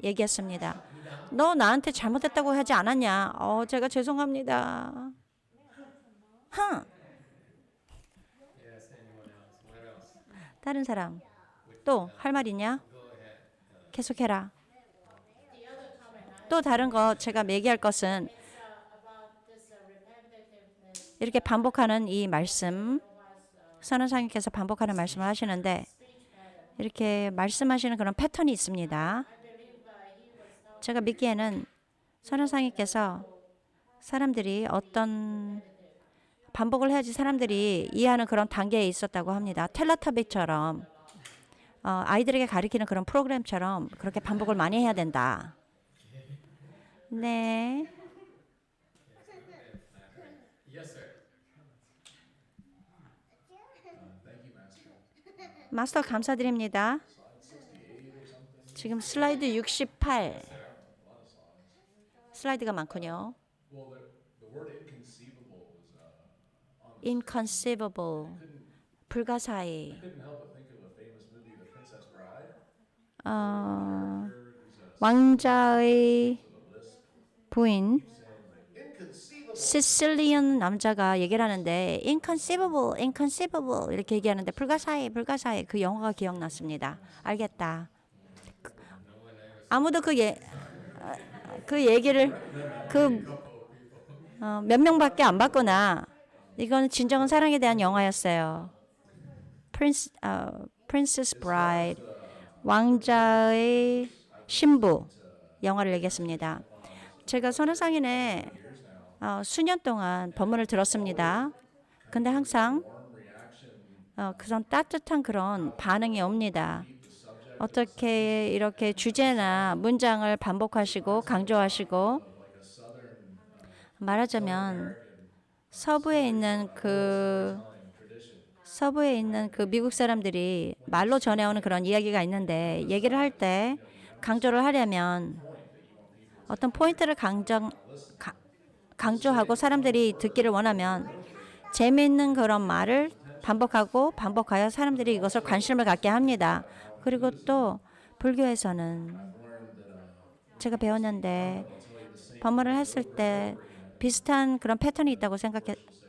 얘기했습니다. 너 나한테 잘못했다고 하지 않았냐? 제가 죄송합니다. Yes, anyone else? What else? 다른 사람 또 할 말 있냐? 계속해라. 또 다른 거 제가 얘기할 것은 이렇게 반복하는 이 말씀 선원사님께서 반복하는 말씀을 하시는데 이렇게 말씀하시는 그런 패턴이 있습니다. 제가 믿기에는 선원사님께서 사람들이 어떤 반복을 해야지 사람들이 이해하는 그런 단계에 있었다고 합니다. 텔레타비처럼 아이들에게 가르치는 그런 프로그램처럼 그렇게 반복을 많이 해야 된다. 네. Yes, sir. Thank you, Master. 마스터 감사드립니다. 지금 슬라이드 68 슬라이드가 많군요. Well, the word inconceivable was on. inconceivable 불가사의 Couldn't help but think of a famous movie, The Princess Bride. 왕자의 부인 Inconceivable. 시실리언 남자가 얘기를 하는데 inconceivable 이렇게 얘기하는데 불가사의 그 영화가 기억났습니다. 알겠다. 아무도 그 얘기를 몇 명밖에 안 봤구나. 이건 진정한 사랑에 대한 영화였어요. Princess Bride 왕자의 신부 영화를 얘기했습니다. 제가 선화상인의 수년 동안 법문을 들었습니다. 근데 항상 그런 따뜻한 그런 반응이 옵니다. 어떻게 이렇게 주제나 문장을 반복하시고 강조하시고 말하자면 서부에 있는 그 미국 사람들이 말로 전해오는 그런 이야기가 있는데 얘기를 할 때 강조를 하려면 어떤 포인트를 강조하고 사람들이 듣기를 원하면 재미있는 그런 말을 반복하여 사람들이 이것을 관심을 갖게 합니다. 그리고 또 불교에서는 제가 배웠는데 법문을 했을 때 비슷한 그런 패턴이 있다고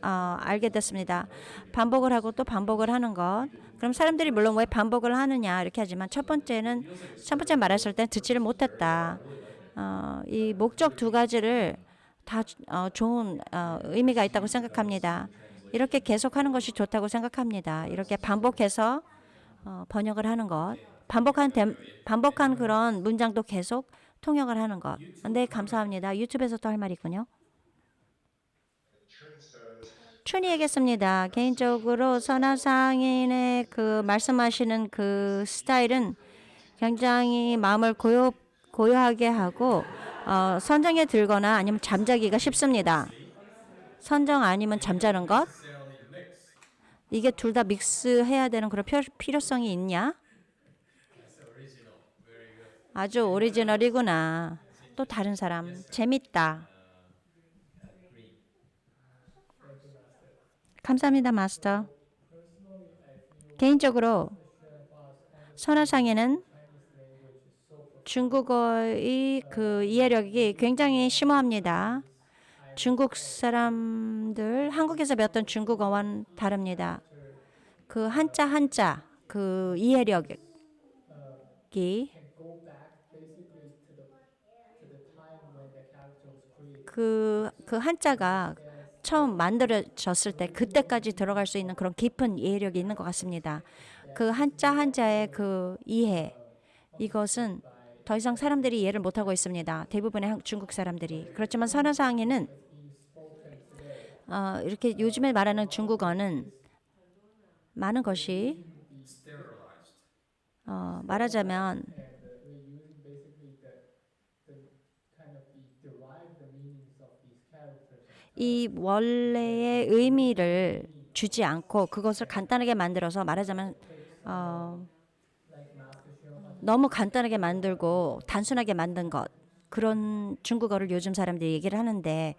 알게 됐습니다. 반복을 하고 또 반복을 하는 것. 그럼 사람들이 물론 왜 반복을 하느냐 이렇게 하지만 첫 번째 말했을 때 듣지를 못했다. 이 목적 두 가지를 다 좋은 의미가 있다고 생각합니다. 이렇게 계속하는 것이 좋다고 생각합니다. 이렇게 반복해서 번역을 하는 것, 반복한 그런 문장도 계속 통역을 하는 것. 네, 감사합니다. 유튜브에서 또 할 말이 있군요. 춘이 얘기했습니다. 개인적으로 선화상인의 그 말씀하시는 그 스타일은 굉장히 마음을 고요하게 하고 선정에 들거나 아니면 잠자기가 쉽습니다. 선정 아니면 잠자는 것. 이게 둘 다 믹스해야 되는 그런 필요성이 있냐? 아주 오리지널이구나. 또 다른 사람 재밌다. green. 감사합니다, 마스터. 개인적으로 선화상에는 중국어의 그 이해력이 굉장히 심오합니다. 중국 사람들 한국에서 배웠던 중국어와는 다릅니다. 그 한자 그 이해력이 can go back basically to the time when the character was created. 그 한자가 처음 만들어졌을 때 그때까지 들어갈 수 있는 그런 깊은 이해력이 있는 것 같습니다. 그 한자의 그 이해 이것은 더 이상 사람들이 이해를 못하고 있습니다. 대부분의 중국 사람들이. 그렇지만 선화상에는 이렇게 요즘에 말하는 중국어는 많은 것이 Sterilized. 말하자면 And we're using basically the kind of the derived the meanings of these characters. 이 원래의 의미를 주지 않고 그것을 간단하게 만들어서 말하자면 Like Master Shio 너무 간단하게 만들고 단순하게 만든 것 그런 중국어를 요즘 사람들이 얘기를 하는데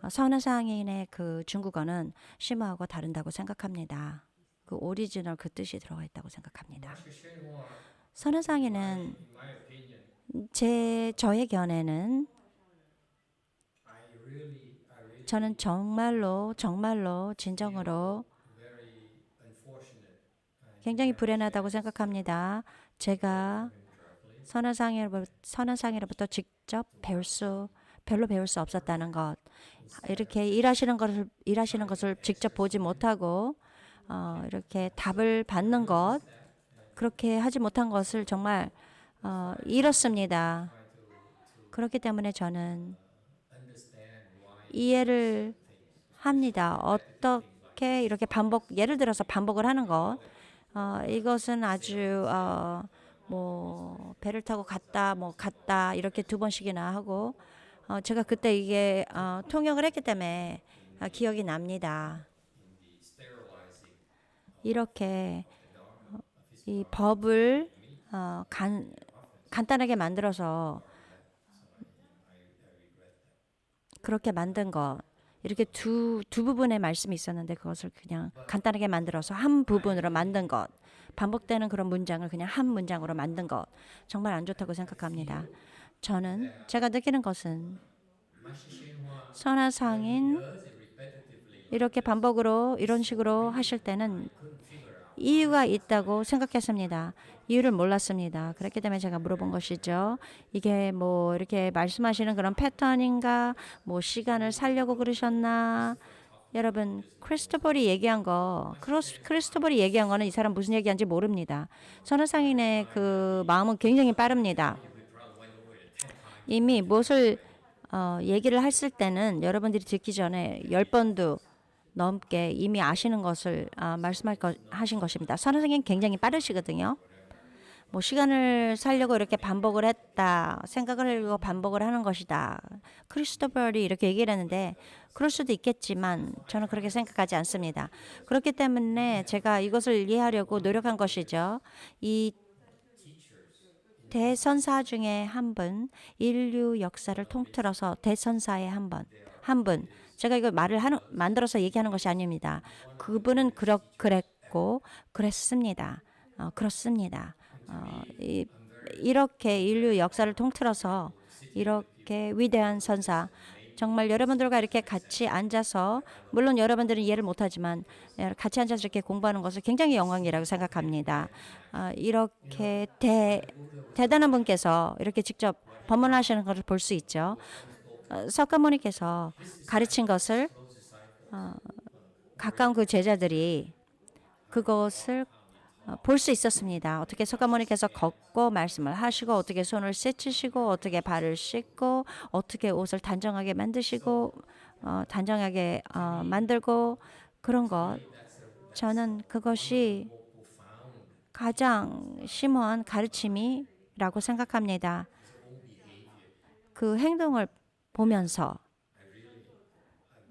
선화상인의 그 중국어는 심오하고 다른다고 생각합니다. 그 오리지널 그 뜻이 들어가 있다고 생각합니다. Master Shenhua, 선화상인은 in my opinion, 저의 견해는 I really 저는 정말로 진정으로 very unfortunate. 굉장히 불행하다고 생각합니다. 제가 선화상으로부터 직접 별로 배울 수 없었다는 것. 이렇게 일하시는 것을 직접 보지 못하고 이렇게 답을 받는 것 그렇게 하지 못한 것을 정말 잃었습니다. 그렇기 때문에 저는 Understand why 이해를 합니다. 어떻게 이렇게 예를 들어서 반복을 하는 것 이것은 아주 뭐 배를 타고 갔다 이렇게 2번씩이나 하고 제가 그때 이게 통역을 했기 때문에 기억이 납니다. the sterilizing 이렇게 이 법을 간단하게 만들어서 그렇게 만든 것 이렇게 두 부분의 말씀이 있었는데 그것을 그냥 간단하게 만들어서 한 부분으로 만든 것 반복되는 그런 문장을 그냥 한 문장으로 만든 것 정말 안 좋다고 생각합니다. 제가 느끼는 것은 Master Shenhua 선화상인 does it repetitively. 이렇게 반복으로 이런 식으로 하실 때는 이유가 있다고 생각했습니다. 이유를 몰랐습니다. 그렇기 때문에 제가 물어본 것이죠. 이게 뭐 이렇게 말씀하시는 그런 패턴인가? 뭐 시간을 살려고 그러셨나? 여러분 크리스토벌이 얘기한 거는 이 사람 무슨 얘기한지 모릅니다. 선화상인의 그 마음은 굉장히 빠릅니다. 이미 무엇을 얘기를 했을 때는 여러분들이 듣기 전에 10번도 넘게 이미 아시는 것을 하신 것입니다. 선생님 굉장히 빠르시거든요. 뭐 시간을 살려고 이렇게 반복을 했다. 생각을 하려고 반복을 하는 것이다. 크리스토벌이 이렇게 얘기를 했는데 그럴 수도 있겠지만 저는 그렇게 생각하지 않습니다. 그렇기 때문에 제가 이것을 이해하려고 노력한 것이죠. 이 대선사 중에 한 분, 인류 역사를 통틀어서 대선사의 한 분. 제가 이거 만들어서 얘기하는 것이 아닙니다. 그분은 그랬고 그랬습니다. 그렇습니다. 이렇게 인류 역사를 통틀어서 이렇게 위대한 선사 정말 여러분들과 이렇게 같이 앉아서 물론 여러분들은 이해를 못하지만 같이 앉아서 이렇게 공부하는 것을 굉장히 영광이라고 생각합니다. 이렇게 대단한 분께서 이렇게 직접 법문하시는 것을 볼 수 있죠. 석가모니께서 가르친 것을 가까운 그 제자들이 그것을 볼 수 있었습니다. 어떻게 석가모니께서 걷고 말씀을 하시고 어떻게 손을 씻으시고 어떻게 발을 씻고 어떻게 옷을 단정하게 만드시고 단정하게 만들고 그런 것 저는 그것이 가장 심오한 가르침이라고 생각합니다. 그 행동을 보면서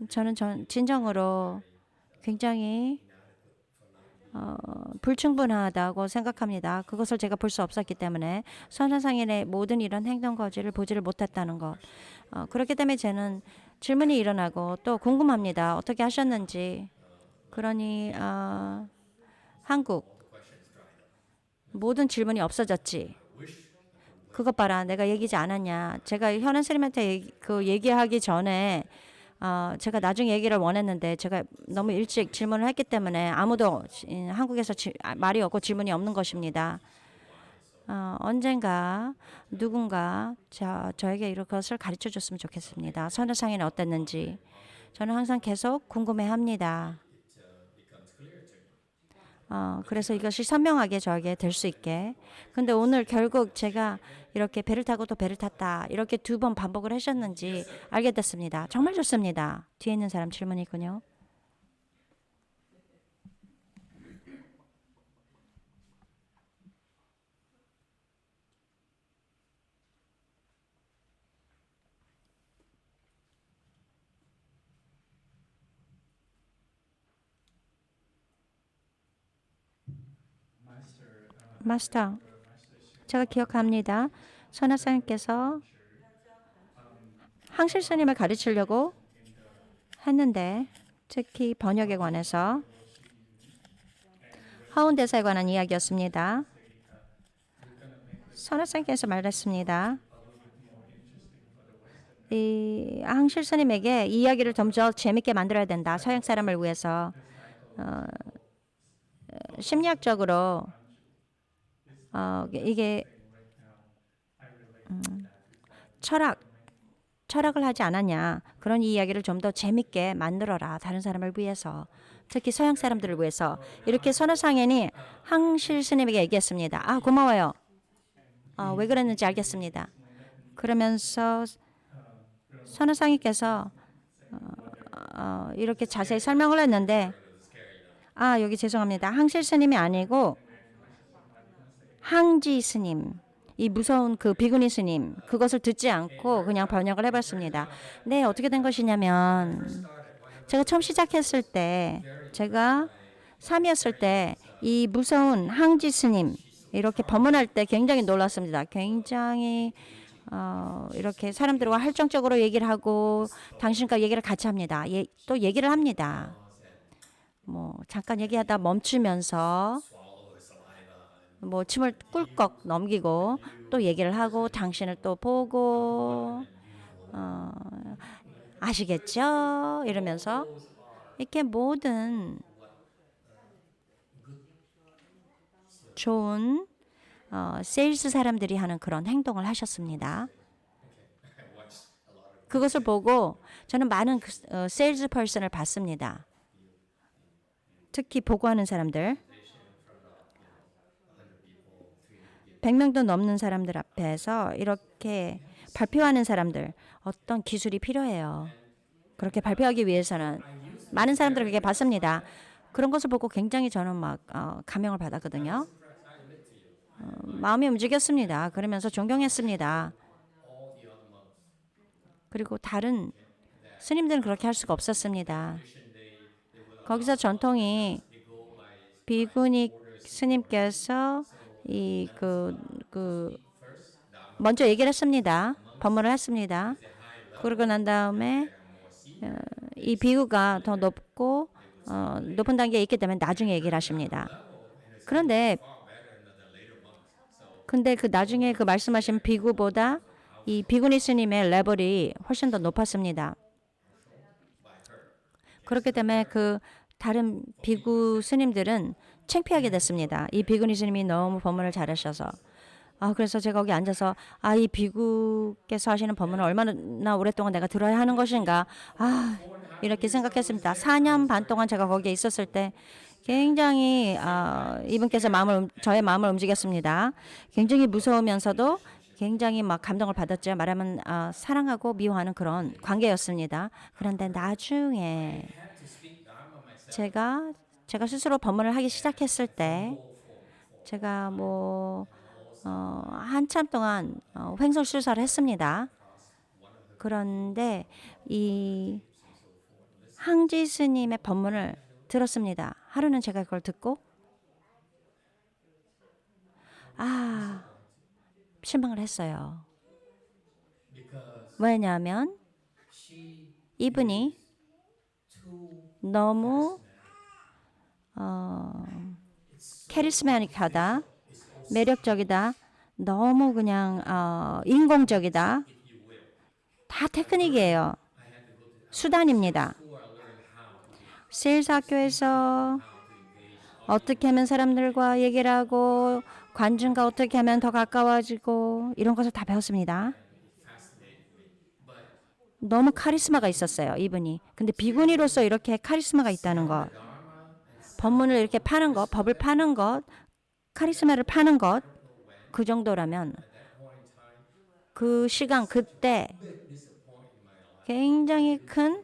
저는 진정으로 굉장히 불충분하다고 생각합니다. 그것을 제가 볼 수 없었기 때문에 선화상인의 모든 이런 행동 거지를 보지를 못했다는 것. 그렇기 때문에 저는 질문이 일어나고 또 궁금합니다. 어떻게 하셨는지. 그러니 한국 모든 질문이 없어졌지. 그것 봐라, 내가 얘기지 않았냐. 제가 현안 스님한테 얘기하기 전에 제가 나중에 얘기를 원했는데 제가 너무 일찍 질문을 했기 때문에 아무도 한국에서 말이 없고 질문이 없는 것입니다. 언젠가 누군가 저에게 이것을 가르쳐 줬으면 좋겠습니다. 선화상에는 어땠는지. 저는 항상 계속 궁금해합니다. 그래서 이것이 선명하게 저에게 될 수 있게. 근데 오늘 결국 제가 이렇게 배를 타고 또 배를 탔다. 이렇게 2번 반복을 하셨는지 알게 됐습니다. 정말 좋습니다. 뒤에 있는 사람 질문이 있군요. 마스터, 제가 기억합니다. 선화사님께서 항실 스님을 가르치려고 했는데 특히 번역에 관해서 하운대사에 관한 이야기였습니다. 선화사님께서 말했습니다. 이 항실 스님에게 이 이야기를 좀 더 재밌게 만들어야 된다. 서양 사람을 위해서. 심리학적으로 이게 철학을 하지 않았냐. 그런 이야기를 좀 더 재밌게 만들어라. 다른 사람을 위해서. 특히 서양 사람들을 위해서. 이렇게 선화상인이 항실 스님에게 얘기했습니다. 고마워요. 왜 그랬는지 알겠습니다. 그러면서 선화상인께서 이렇게 자세히 설명을 했는데 여기 죄송합니다. 항실 스님이 아니고 항지 스님, 이 무서운 그 비구니 스님, 그것을 듣지 않고 그냥 번역을 해봤습니다. 네, 어떻게 된 것이냐면 제가 처음 시작했을 때, 제가 3이었을 때 이 무서운 항지 스님 이렇게 법문할 때 굉장히 놀랐습니다. 굉장히 이렇게 사람들과 활동적으로 얘기를 하고 당신과 얘기를 같이 합니다. 또 얘기를 합니다. 뭐 잠깐 얘기하다 멈추면서 뭐 침을 꿀꺽 넘기고 또 얘기를 하고 당신을 또 보고 아시겠죠? 이러면서 이렇게 모든 좋은 세일스 사람들이 하는 그런 행동을 하셨습니다. 그것을 보고 저는 많은 세일즈 퍼슨을 봤습니다. 특히 보고하는 사람들. 100명도 넘는 사람들 앞에서 이렇게 발표하는 사람들, 어떤 기술이 필요해요. 그렇게 발표하기 위해서는 많은 사람들을 그렇게 봤습니다. 그런 것을 보고 굉장히 저는 막 감명을 받았거든요. 마음이 움직였습니다. 그러면서 존경했습니다. 그리고 다른 스님들은 그렇게 할 수가 없었습니다. 거기서 전통이 비구니 스님께서 먼저 얘기를 했습니다. 법문을 했습니다. 그러고 난 다음에 이 비구가 더 높고 높은 단계에 있기 때문에 나중에 얘기를 하십니다. 근데 그 나중에 그 말씀하신 비구보다 이 비구니 스님의 레벨이 훨씬 더 높았습니다. 그렇기 때문에 그 다른 비구 스님들은 창피하게 됐습니다. 이 비구니 스님이 너무 법문을 잘하셔서. 그래서 제가 거기 앉아서 이 비구께서 하시는 법문을 얼마나 오랫동안 내가 들어야 하는 것인가. 이렇게 생각했습니다. 4년 반 동안 제가 거기에 있었을 때 굉장히 이분께서 저의 마음을 움직였습니다. 굉장히 무서우면서도 굉장히 막 감동을 받았죠. 말하면 사랑하고 미워하는 그런 관계였습니다. 그런데 나중에 제가 스스로 법문을 하기 시작했을 때 제가 한참 동안 횡설수설을 했습니다. 그런데 이 항지 스님의 법문을 들었습니다. 하루는 제가 그걸 듣고 실망을 했어요. because 왜냐하면 she 이분이 too 너무 캐리스마틱하다, 매력적이다, 너무 그냥 인공적이다. 다 테크닉이에요. 수단입니다. 세일스 학교에서 어떻게 하면 사람들과 얘기를 하고 관중과 어떻게 하면 더 가까워지고 이런 것을 다 배웠습니다. 너무 카리스마가 있었어요, 이분이. 근데 비구니로서 이렇게 카리스마가 있다는 것, 법문을 이렇게 파는 것, 법을 파는 것, 카리스마를 파는 것, 그 정도라면 그 시간 그때 굉장히 큰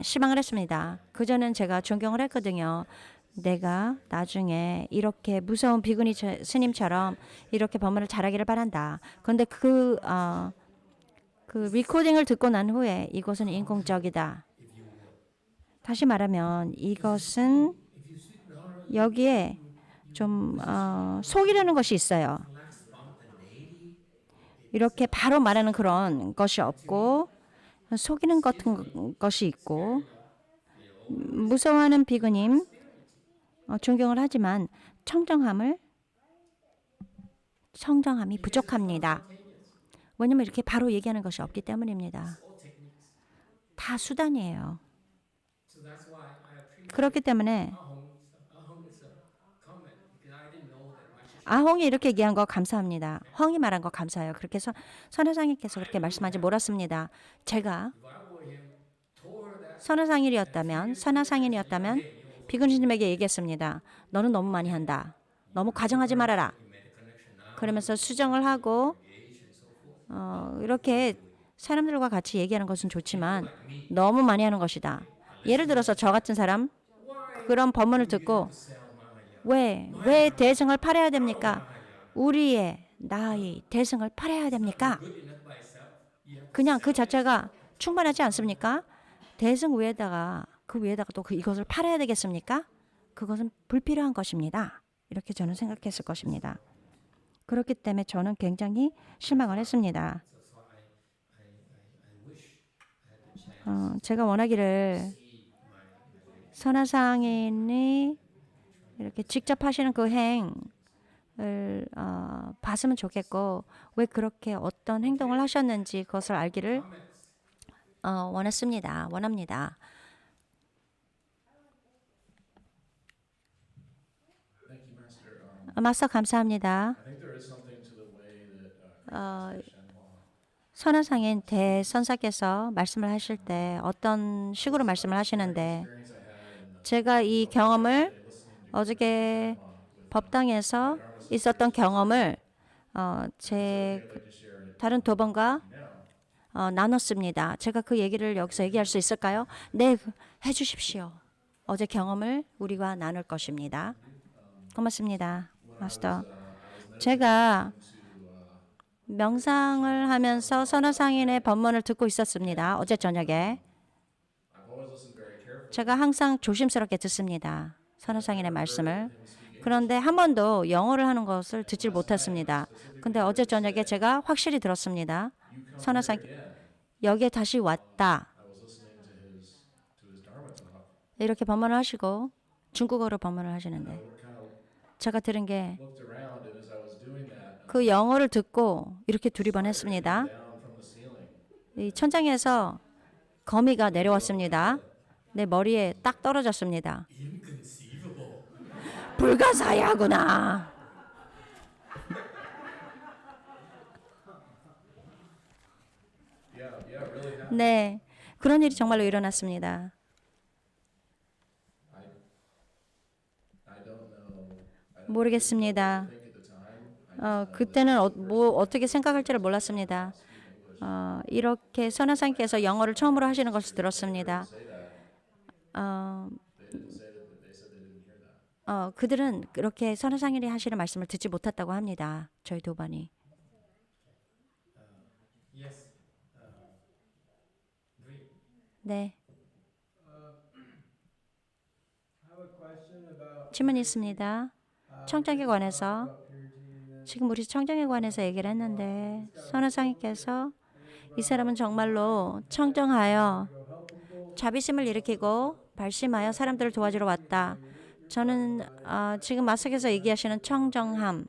실망을 했습니다. 그전엔 제가 존경을 했거든요. 내가 나중에 이렇게 무서운 비구니 스님처럼 이렇게 법문을 잘하기를 바란다. 그런데 그 리코딩을 듣고 난 후에 이것은 인공적이다. 다시 말하면 이것은 여기에 좀 속이려는 것이 있어요. 이렇게 바로 말하는 그런 것이 없고 속이는 같은 것이 있고 무서워하는 비구님 존경을 하지만 청정함이 부족합니다. 왜냐하면 이렇게 바로 얘기하는 것이 없기 때문입니다. 다 수단이에요. 그렇기 때문에 아홍이 이렇게 얘기한 거 감사합니다. 헝이 말한 거 감사해요. 그렇게 해서 선화상인께서 그렇게 말씀하지 몰랐습니다. 제가 선화상인이었다면 비구니님에게 얘기했습니다. 너는 너무 많이 한다. 너무 과장하지 말아라. 그러면서 수정을 하고 이렇게 사람들과 같이 얘기하는 것은 좋지만 너무 많이 하는 것이다. 예를 들어서 저 같은 사람 그런 법문을 듣고 왜 대승을 팔아야 됩니까? 나의 대승을 팔아야 됩니까? 그냥 그 자체가 충분하지 않습니까? 대승 위에다가 또 이것을 팔아야 되겠습니까? 그것은 불필요한 것입니다. 이렇게 저는 생각했을 것입니다. 그렇기 때문에 저는 굉장히 실망을 했습니다. 제가 원하기를 선화상인이 이렇게 직접 하시는 그 행을 봤으면 좋겠고 왜 그렇게 어떤 행동을 하셨는지 그것을 알기를 원합니다. Thank you, Master. 마스터 감사합니다. I think there is something to the way that Shenhua 선화상인 대선사께서 말씀을 하실 때 어떤 식으로 말씀을 하시는데 experience I had in 제가 이 경험을 listening to 어저께 with 법당에서 있었던 경험을 제 I'd like to share it 다른 도번과 now. 나눴습니다. 제가 그 얘기를 여기서 얘기할 수 있을까요? 네, 해주십시오. 어제 경험을 우리가 나눌 것입니다. 고맙습니다, 마스터. 제가 명상을 하면서 선화상인의 법문을 듣고 있었습니다. 어제 저녁에. I've always listened very carefully. 제가 항상 조심스럽게 듣습니다. 선화상인의 말씀을. 그런데 한 번도 영어를 하는 것을 듣질 못했습니다. 근데 어제 저녁에 제가 확실히 들었습니다. 선화상 여기에 다시 왔다. I was listening to his Dharma talk. 이렇게 법문을 하시고 중국어로 법문을 하시는데 I kind of 제가 들은 게 looked around, and as I was doing that, 그 영어를 듣고 이렇게 두리번했습니다. down from the ceiling, 이 천장에서 거미가 내려왔습니다. 내 머리에 딱 떨어졌습니다. 불가사의하구나. yeah, really happened. 네, 그런 일이 정말로 일어났습니다. I don't know. 모르겠습니다. I think at the time, 그때는 어떻게 생각할지를 몰랐습니다. 이렇게 선화상께서 영어를 처음으로 하시는 것을 들었습니다. 그들은 그렇게 선화상인이 하시는 말씀을 듣지 못했다고 합니다. 저희 도반이. yes, great. 네, I have a question about 질문이 있습니다. 청정에 관해서 지금 우리 청정에 관해서 얘기를 했는데 선하상님께서 이 사람은 정말로 청정하여 자비심을 일으키고 발심하여 사람들을 도와주러 왔다. 저는 지금 마석에서 얘기하시는 청정함,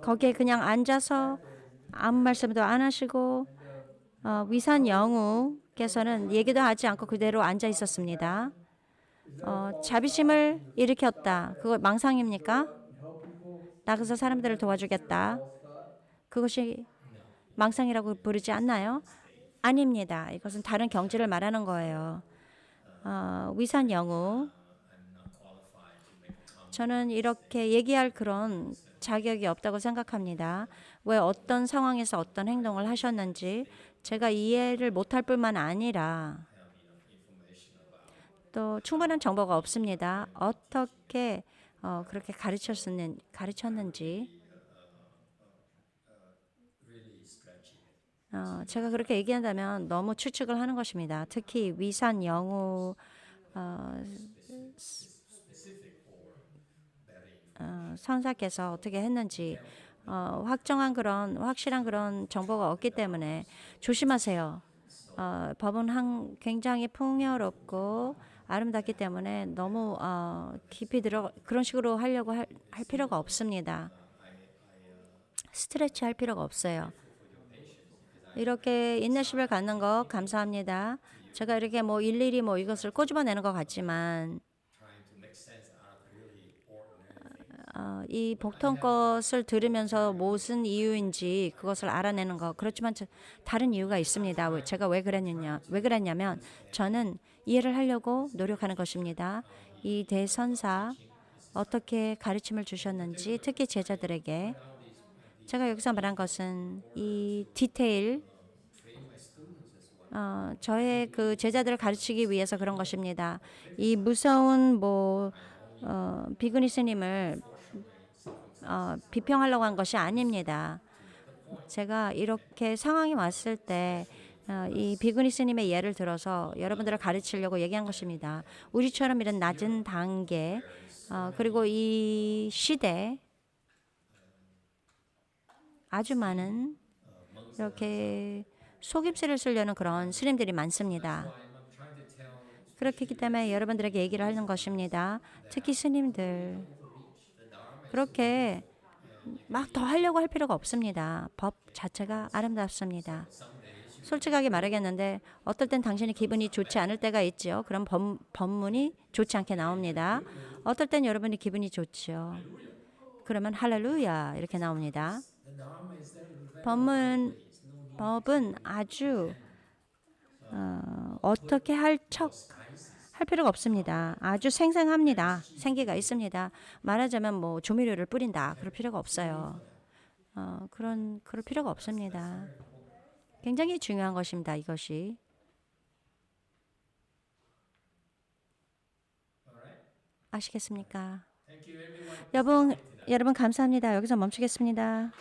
거기에 그냥 앉아서 아무 말씀도 안 하시고 위산 영우께서는 얘기도 하지 않고 그대로 앉아 있었습니다. 자비심을 일으켰다. 그거 망상입니까? 나가서 사람들을 도와주겠다. 그것이 망상이라고 부르지 않나요? 아닙니다. 이것은 다른 경지를 말하는 거예요. 위산 영우. 저는 이렇게 얘기할 그런 자격이 없다고 생각합니다. 왜 어떤 상황에서 어떤 행동을 하셨는지 제가 이해를 못할 뿐만 아니라 또 충분한 정보가 없습니다. 어떻게 그렇게 가르쳤는지 제가 그렇게 얘기한다면 너무 추측을 하는 것입니다. 특히 위산 영우 선사께서 어떻게 했는지 확실한 그런 정보가 없기 때문에 조심하세요. 법은 굉장히 풍요롭고 아름답기 때문에 너무 깊이 그런 식으로 하려고 할 필요가 없습니다. 스트레치 할 필요가 없어요. 이렇게 인내심을 갖는 거 감사합니다. 제가 이렇게 뭐 일일이 뭐 이것을 꼬집어내는 것 같지만 이 보통 것을 들으면서 무슨 이유인지 그것을 알아내는 거 그렇지만 다른 이유가 있습니다. 제가 왜 그랬냐면 저는 이해를 하려고 노력하는 것입니다. 이 대선사 어떻게 가르침을 주셨는지 특히 제자들에게 제가 여기서 말한 것은 이 디테일 저의 그 제자들을 가르치기 위해서 그런 것입니다. 이 무서운 비구니 스님을 비평하려고 한 것이 아닙니다. 제가 이렇게 상황이 왔을 때 이 비구니 스님의 예를 들어서 여러분들을 가르치려고 얘기한 것입니다. 우리처럼 이런 낮은 단계 그리고 이 시대 아주 많은 이렇게 속임수를 쓰려는 그런 스님들이 많습니다. 그렇기 때문에 여러분들에게 얘기를 하는 것입니다. 특히 스님들 그렇게 막 더 하려고 할 필요가 없습니다. 법 자체가 아름답습니다. 솔직하게 말하겠는데 어떨 땐 당신이 기분이 좋지 않을 때가 있죠. 그럼 법문이 좋지 않게 나옵니다. 어떨 땐 여러분이 기분이 좋죠. 그러면 할렐루야 이렇게 나옵니다. 법은 아주 어떻게 할 필요가 없습니다. 아주 생생합니다. 생기가 있습니다. 말하자면 뭐 조미료를 뿌린다. 그럴 필요가 없어요. 그럴 필요가 없습니다. 굉장히 중요한 것입니다. 이것이. 아시겠습니까? 여러분 감사합니다. 여기서 멈추겠습니다.